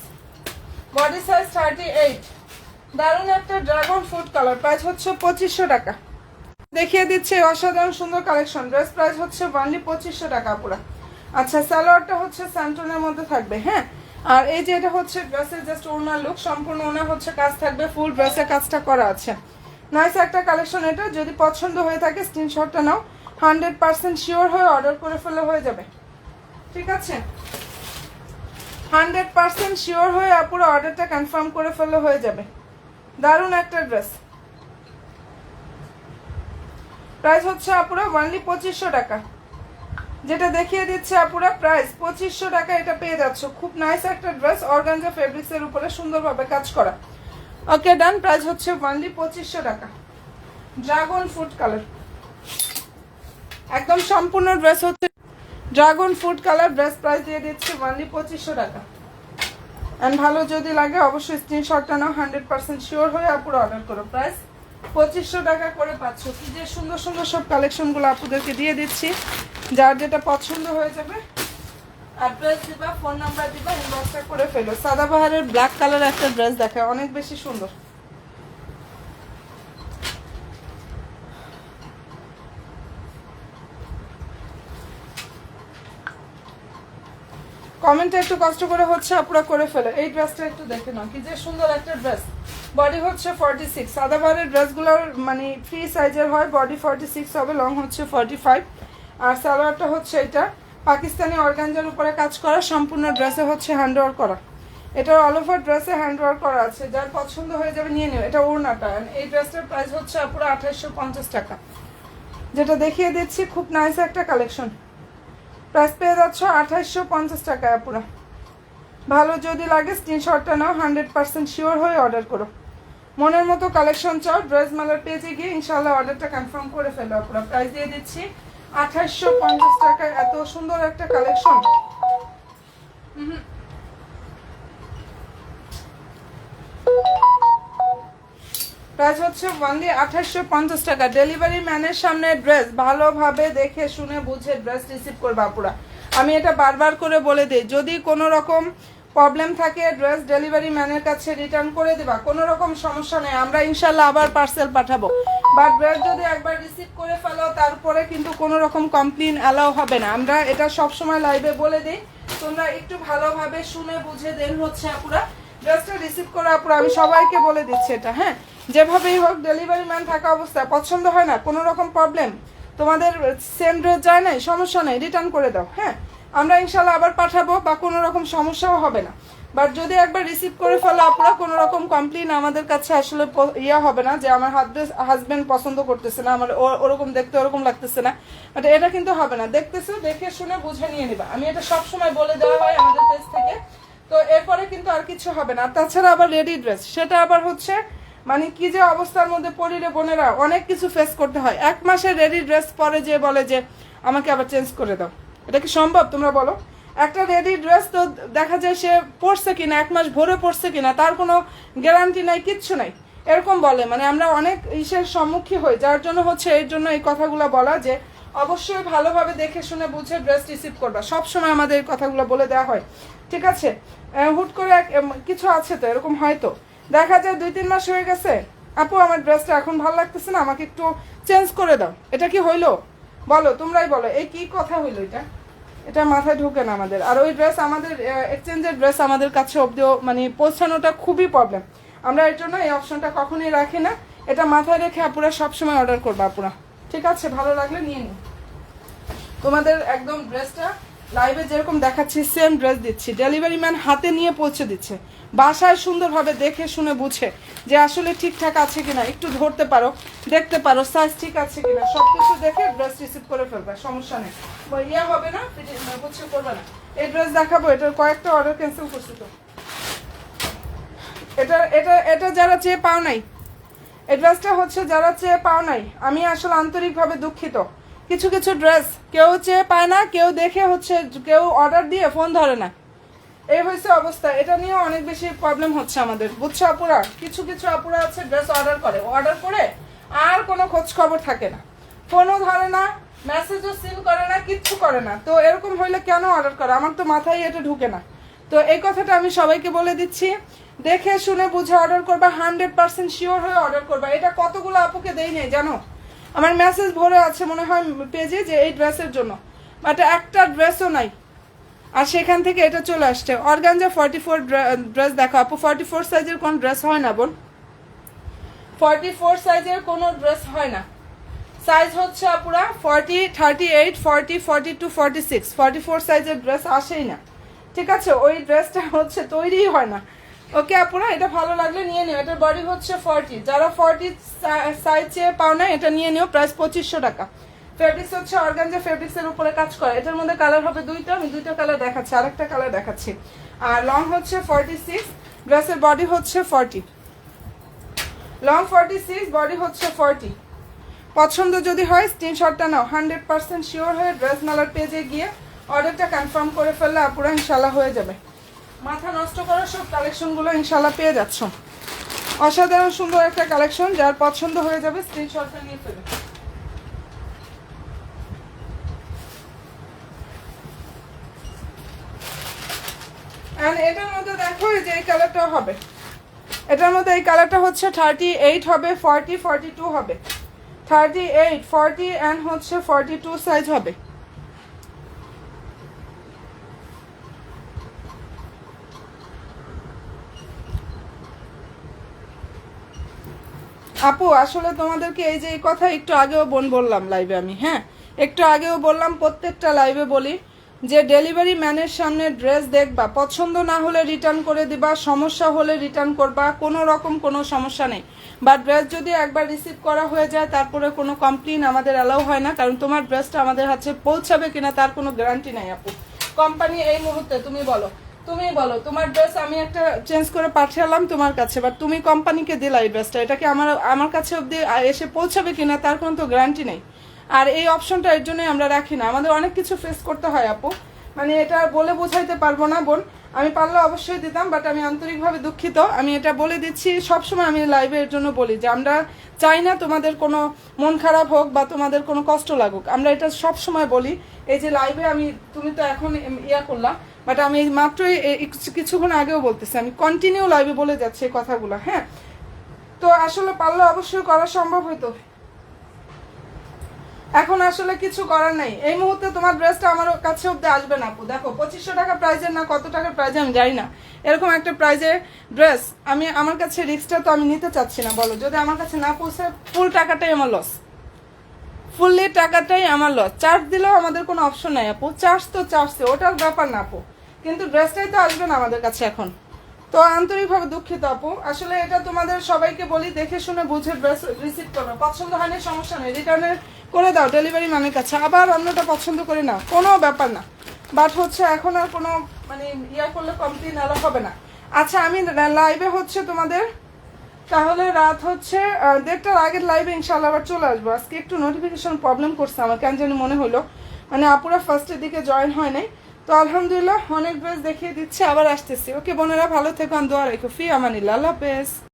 বডি সাইজ 38। দারুণ একটা ড্রাগন ফ্রুট কালার, প্রাইস হচ্ছে 2500 টাকা। দেখিয়ে দিচ্ছে অসাধারণ সুন্দর কালেকশন। ড্রেস প্রাইস হচ্ছে অনলি 2500 টাকা পুরা। আচ্ছা, সালোয়ারটা হচ্ছে স্যান্টনের মধ্যে থাকবে, হ্যাঁ। আর এই যে এটা হচ্ছে ড্রেসের জাস্ট ওড়নার লুক, সম্পূর্ণ ওড়না হচ্ছে কাজ থাকবে, ফুল ড্রেসের কাজটা করা আছে। নাইস একটা কালেকশন এটা। যদি পছন্দ হয়ে থাকে স্ক্রিনশটটা নাও, 100% শিওর হয়ে অর্ডার করে ফেলে হয়ে যাবে, ঠিক আছে? 100% শিওর হয়ে পুরো অর্ডারটা কনফার্ম করে ফেলে হয়ে যাবে। দারুণ একটা ড্রেস। প্রাইস হচ্ছে আপুরা অনলি 2500 টাকা। যেটা দেখিয়ে দিচ্ছে আপুরা প্রাইস 2500 টাকা, এটা পেয়ে যাচ্ছ। খুব নাইস একটা ড্রেস, অর্গানজা ফেব্রিক্সের উপরে সুন্দরভাবে কাজ করা। ওকে, ডান। প্রাইস হচ্ছে অনলি 2500 টাকা। ড্রাগন ফ্রুট কালার, একদম সম্পূর্ণ ড্রেস হচ্ছে dragon fruit colour dress. Price দিয়ে দিচ্ছে অনলি 2500 টাকা। অ্যান্ড ভালো যদি লাগে অবশ্যই স্ক্রিনশটটা নাও, 100% শিওর হয়ে আপুরা অর্ডার করো। প্রাইস 2500 টাকা করে পাচ্ছ। কি যে সুন্দর সুন্দর সব কালেকশনগুলো আপুদেরকে দিয়ে দিচ্ছি, যার যেটা পছন্দ হয়ে যাবে অ্যাড্রেস দিবা, ফোন নাম্বার দিবা, ইনবক্সটা করে ফেলো। সাদাবাহারের ব্ল্যাক কালার একটা ড্রেস দেখায়, অনেক বেশি সুন্দর। কমেন্টটা একটু কষ্ট করে হচ্ছে আপুরা করে ফেলো। এই ড্রেসটা একটু দেখে নাও, কি যে সুন্দর একটা ড্রেস। বডি হচ্ছে 46, সাদাবাহারের ড্রেসগুলোর মানে ফ্রি সাইজের হয়। বডি 46 হবে, লং হচ্ছে 45, আর সালোয়ারটা হচ্ছে এটা পাকিস্তানি অর্গানজার উপরে কাজ করা, সম্পূর্ণ ড্রেসে হচ্ছে হ্যান্ড ওয়ার্ক করা। এটা অল ওভার ড্রেসে হ্যান্ড ওয়ার্ক করা আছে, যার পছন্দ হয়ে যাবে নিয়ে নিও। এটা ওড়নাটা। এই ড্রেসটার প্রাইস হচ্ছে পুরো 2850 টাকা, যেটা দেখিয়ে দিচ্ছি। খুব নাইস একটা কালেকশন। প্রাইস পেয়ে যাচ্ছ 2850 টাকায় পুরো। ভালো যদি লাগে স্ক্রিনশটটা নাও, 100% শিওর হয়ে অর্ডার করো। মনের মতো কালেকশন চাও, ড্রেস মালার পেজে গিয়ে ইনশাল্লাহ অর্ডারটা কনফার্ম করে ফেলো পুরো। প্রাইস দিয়ে দিচ্ছি 2850 টাকায়। এত সুন্দর একটা কালেকশন। প্রাইস হচ্ছে ওনলি 2850 টাকা। ডেলিভারি ম্যানের সামনে ড্রেস ভালোভাবে দেখে শুনে বুঝে ড্রেস রিসিভ করবা পুরা। আমি এটা বারবার করে বলে দিই, যদি কোনো রকম প্রবলেম থাকে ড্রেস ডেলিভারি ম্যানের কাছে রিটার্ন করে দেবা, কোনো রকম সমস্যা নেই, আমরা ইনশাল্লাহ আবার পার্সেল পাঠাবো। বা ড্রেস যদি একবার রিসিভ করে ফেলো তারপরে কিন্তু কোনো রকম কমপ্লেন অ্যালাউ হবে না। আমরা এটা সবসময় লাইভে বলে দিই, তোমরা একটু ভালোভাবে শুনে বুঝে দেন হচ্ছে আপুরা ড্রেসটা রিসিভ করে। আপুরা আমি সবাইকে বলে দিচ্ছি এটা, হ্যাঁ, যেভাবেই হোক ডেলিভারি ম্যান থাকা অবস্থায় পছন্দ হয় না, কোনো রকম প্রবলেম, তোমাদের সেম ড্রেস যায় নাই, সমস্যা নেই, রিটার্ন করে দাও। হ্যাঁ, আমরা ইনশাল্লাহ আবার পাঠাবো, বা কোনো রকম সমস্যাও হবে না। বাট যদি একবার রিসিভ করে ফেলো আপনারা, কোনো রকম কমপ্লেন আমাদের কাছে আসলে ইয়া হবে না যে আমার হাজবেন্ড পছন্দ করতেছে না, আমার ওরকম দেখতে ওরকম লাগতেছে না, বাট এটা কিন্তু হবে না। দেখতেছো, দেখে শুনে বুঝে নিয়ে নিবা। আমি এটা সবসময় বলে দেওয়া হয় আমাদের পেজ থেকে, তো এরপরে কিন্তু আর কিছু হবে না। তাছাড়া আবার রেডি ড্রেস, সেটা আবার হচ্ছে মানে কি যে অবস্থার মধ্যে পড়িলে বোনেরা অনেক কিছু ফেস করতে হয়। 1 মাসের রেডি ড্রেস পরে যে বলে যে আমাকে আবার চেঞ্জ করে দাও, এটা কি সম্ভব তোমরা বলো? একটা রেডি ড্রেস তো দেখা যায় সে পরছে কিনা, 1 মাস ভরে পরছে কিনা, তার কোনো গ্যারান্টি নাই, কিচ্ছু নাই, এরকম বলে। মানে আমরা অনেক ইসের সম্মুখীন হই, যার জন্য হচ্ছে এর জন্য এই কথাগুলো বলা যে অবশ্যই ভালোভাবে দেখে শুনে বুঝে ড্রেস রিসিভ করবা। সবসময় আমাদের এই কথাগুলো বলে দেওয়া হয়, ঠিক আছে? হুট করে কিছু আছে তো এরকম, হয়তো দেখা যায় 2-3 মাস হয়ে গেছে, আপু আমার ড্রেসটা এখন ভালো লাগতেছে না, আমাকে একটু চেঞ্জ করে দাও। এটা কি হইলো বলো? তোমরাই বলো, এই কি কথা হইলো? এটা মাথায় ঢুকে না আমাদের। আর ওই ড্রেস আমাদের এক্সচেঞ্জের ড্রেস আমাদের কাছে অব্দিও মানে পৌঁছানোটা খুবই প্রবলেম। আমরা এর জন্য এই অপশনটা কখনোই রাখি না। এটা মাথায় রেখে আপুরা সবসময় অর্ডার করবা আপুরা, ঠিক আছে? ভালো লাগলে নিয়ে নিন। তোমাদের একদম ড্রেসটা লাইভে যেরকম দেখাচ্ছি সেম ড্রেস দিচ্ছি, ডেলিভারি ম্যান হাতে নিয়ে পৌঁছে দিচ্ছে, বাসায় সুন্দরভাবে দেখে শুনে বুঝে যে আসলে ঠিকঠাক আছে কিনা, একটু ধরতে পারো, দেখতে পারো সাইজ ঠিক আছে কিনা, সবকিছু দেখে ড্রেস রিসিভ করে ফেলবে, সমস্যা নেই, ইয়া হবে না, বুঝছে করবে না। এই ড্রেস দেখাবো, এটার কয়েকটা অর্ডার ক্যান্সেল করছি তো। এটা এটা এটা যারা চেয়ে পাও নাই, এই ড্রেসটা হচ্ছে যারা চেয়ে পাও নাই, আমি আসলে আন্তরিকভাবে দুঃখিত। কিছু কিছু ড্রেস কেউ চেয়ে পায় না, কেউ দেখে হচ্ছে, কেউ অর্ডার দিয়ে ফোন ধরে না, এই হয়েছে অবস্থা। এটা নিয়েও অনেক বেশি প্রবলেম হচ্ছে আমাদের, বুঝছো আপুরা? কিছু কিছু আপুরা আছে ড্রেস অর্ডার করে আর কোনো খোঁজ খবর থাকে না, ফোনও ধরে না, মেসেজও সিল করে না, কিচ্ছু করে না। তো এরকম হইলে কেন অর্ডার করে? আমার তো মাথায় এটা ঢুকে না। তো এই কথাটা আমি সবাইকে বলে দিচ্ছি, দেখে শুনে বুঝে অর্ডার করবা, 100% শিওর হয়ে অর্ডার করবা। এটা কতগুলো আপুকে দেই নেই জানো, আমার মেসেজ ভরে আছে মনে হয় পেজে যে এই ড্রেসের জন্য, বাট একটা ড্রেসও নাই। আর সেখান থেকে এটা চলে আসছে অর্গানজা 44 ড্রেস। দেখো আপু, 44 সাইজের কোন ড্রেস হয় না বোন, 44 সাইজের কোনো ড্রেস হয় না। সাইজ হচ্ছে আপুরা 40, 38, 40, 42, 46, 44 সাইজের ড্রেস আসেই না, ঠিক আছে? ওই ড্রেসটা হচ্ছে তৈরিই হয় না। ওকে আপুরা, এটা ভালো লাগলে নিয়ে নিও। এটার বডি হচ্ছে 40, যারা 40 সাইজ চেয়ে পাও না এটা নিয়ে নিও। প্রাইস 2500 টাকা। ফেব্রিক্স হচ্ছে অর্গানজা ফেব্রিক্সের উপরে কাজ করে। এটার মধ্যে কালার হবে 2টা, আমি 2টা কালার দেখাচ্ছি, আরেকটা কালার দেখাচ্ছি। আর লং হচ্ছে 46, ড্রেসের বডি হচ্ছে 40, লং 46, বডি হচ্ছে 40। পছন্দ যদি হয় স্ক্রিনশটটা নাও, 100% শিওর হয়ে ড্রেস মেলার পেজে গিয়ে অর্ডারটা কনফার্ম করে ফেললে আপুরা ইনশাল্লাহ হয়ে যাবে। মাথা নষ্ট করার সব কালেকশনগুলো ইনশাল্লাহ পেয়ে যাচ্ছ। অসাধারণ সুন্দর একটা কালেকশন, যার পছন্দ হয়ে যাবে স্ক্রিনশটটা নিয়ে ফেলে। এটার মধ্যে দেখো এই যে এই কালারটা হবে, এটার মধ্যে এই কালারটা হচ্ছে 38 হবে, 40, 42 হবে, 38, 40 অ্যান্ড হচ্ছে 42 সাইজ হবে। আপু আসলে তোমাদেরকে এই যে এই কথা একটু আগেও বললাম লাইভে আমি, হ্যাঁ একটু আগেও বললাম, প্রত্যেকটা লাইভে বলি যে ডেলিভারি ম্যানের সামনে ড্রেস দেখবা, পছন্দ না হলে রিটার্ন করে দিবা, সমস্যা হলে রিটার্ন করবা, কোনো রকম কোনো সমস্যা নেই। বা ড্রেস যদি একবার রিসিভ করা হয়ে যায় তারপরে কোনো কমপ্লেন আমাদের অ্যালাউ হয় না, কারণ তোমার ড্রেসটা আমাদের হাতে পৌঁছাবে কিনা তার কোনো গ্যারান্টি নাই আপু। কোম্পানি এই মুহূর্তে তুমি বলো তোমার ড্রেস আমি একটা চেঞ্জ করে পাঠালাম তোমার কাছে, বাট তুমি কোম্পানিকে দিলা এই ড্রেসটা, এটা কি আমার কাছে অবধি এসে পৌঁছাবে কিনা তার কোনো তো গ্যারান্টি নেই। আর এই অপশনটা এর জন্যই আমরা রাখি না, আমাদের অনেক কিছু ফেস করতে হয় আপু, মানে এটা বলে বোঝাইতে পারবো না বোন। আমি পারলে অবশ্যই দিতাম, বাট আমি আন্তরিকভাবে দুঃখিত। আমি এটা বলে দিচ্ছি সবসময়, আমি লাইভে এর জন্য বলি যে আমরা চাই না তোমাদের কোনো মন খারাপ হোক বা তোমাদের কোনো কষ্ট লাগুক, আমরা এটা সব সময় বলি। এই যে লাইভে তুমি তো এখন করলাম, বাট আমি মাত্রই কিছুক্ষণ আগেও বলতেছি, আমি কন্টিনিউ লাইভে বলে যাচ্ছি এই কথাগুলো, হ্যাঁ। তো আসলে পারলে অবশ্যই করা সম্ভব হইতো, এখন আসলে কিছু করার নাই। এই মুহূর্তে তোমার ড্রেসটা আমার কাছে অব্দি আসবে না আপু। দেখো 2500 টাকা প্রাইজের না কত টাকার প্রাইজে আমি জানি না, এরকম একটা প্রাইজের ড্রেস আমি আমার কাছে রিস্কটা তো আমি নিতে চাচ্ছি না। বলো যদি আমার কাছে না পৌঁছে ফুল টাকাটাই আমার লস, ফুললি টাকাটাই আমার লস। চার্জ দিলেও আমাদের কোনো অপশন নাই আপু, চার্জ তো চার্জে ওটার ব্যাপার না আপু, কিন্তু ড্রেসটাই তো আসবে না আমাদের কাছে এখন। তো আন্তরিকভাবে দুঃখিত আপু, আসলে এটা তোমাদের সবাইকে বলি দেখে শুনে বুঝে ড্রেস রিসিভ করবে, পছন্দ হয়নি সমস্যা নেই, রিটার্নের করে দাও ডেলিভারি ম্যানের কাছে, আবার অন্যটা পছন্দ করে নাও, কোনো ব্যাপার না। বাট হচ্ছে এখন আর কোনো মানে করলে কমপ্লেন আলা হবে না। আচ্ছা আমি লাইভে হচ্ছে তোমাদের তাহলে রাত হচ্ছে 1:30টার আগের লাইভে ইনশাল্লাহ আবার চলে আসবো। আজকে একটু নোটিফিকেশন প্রবলেম করছে আমার, কেন জানি মনে হলো মানে আপুরা ফার্স্টের দিকে জয়েন হয় নাই। তো আলহামদুলিল্লাহ অনেক ড্রেস দেখিয়ে দিচ্ছে, আবার আসতেছি। ওকে বোনেরা ভালো থেকো, দোয়া রেখো, ফি আমানিল্লাহ, আল্লাহ হাফেজ।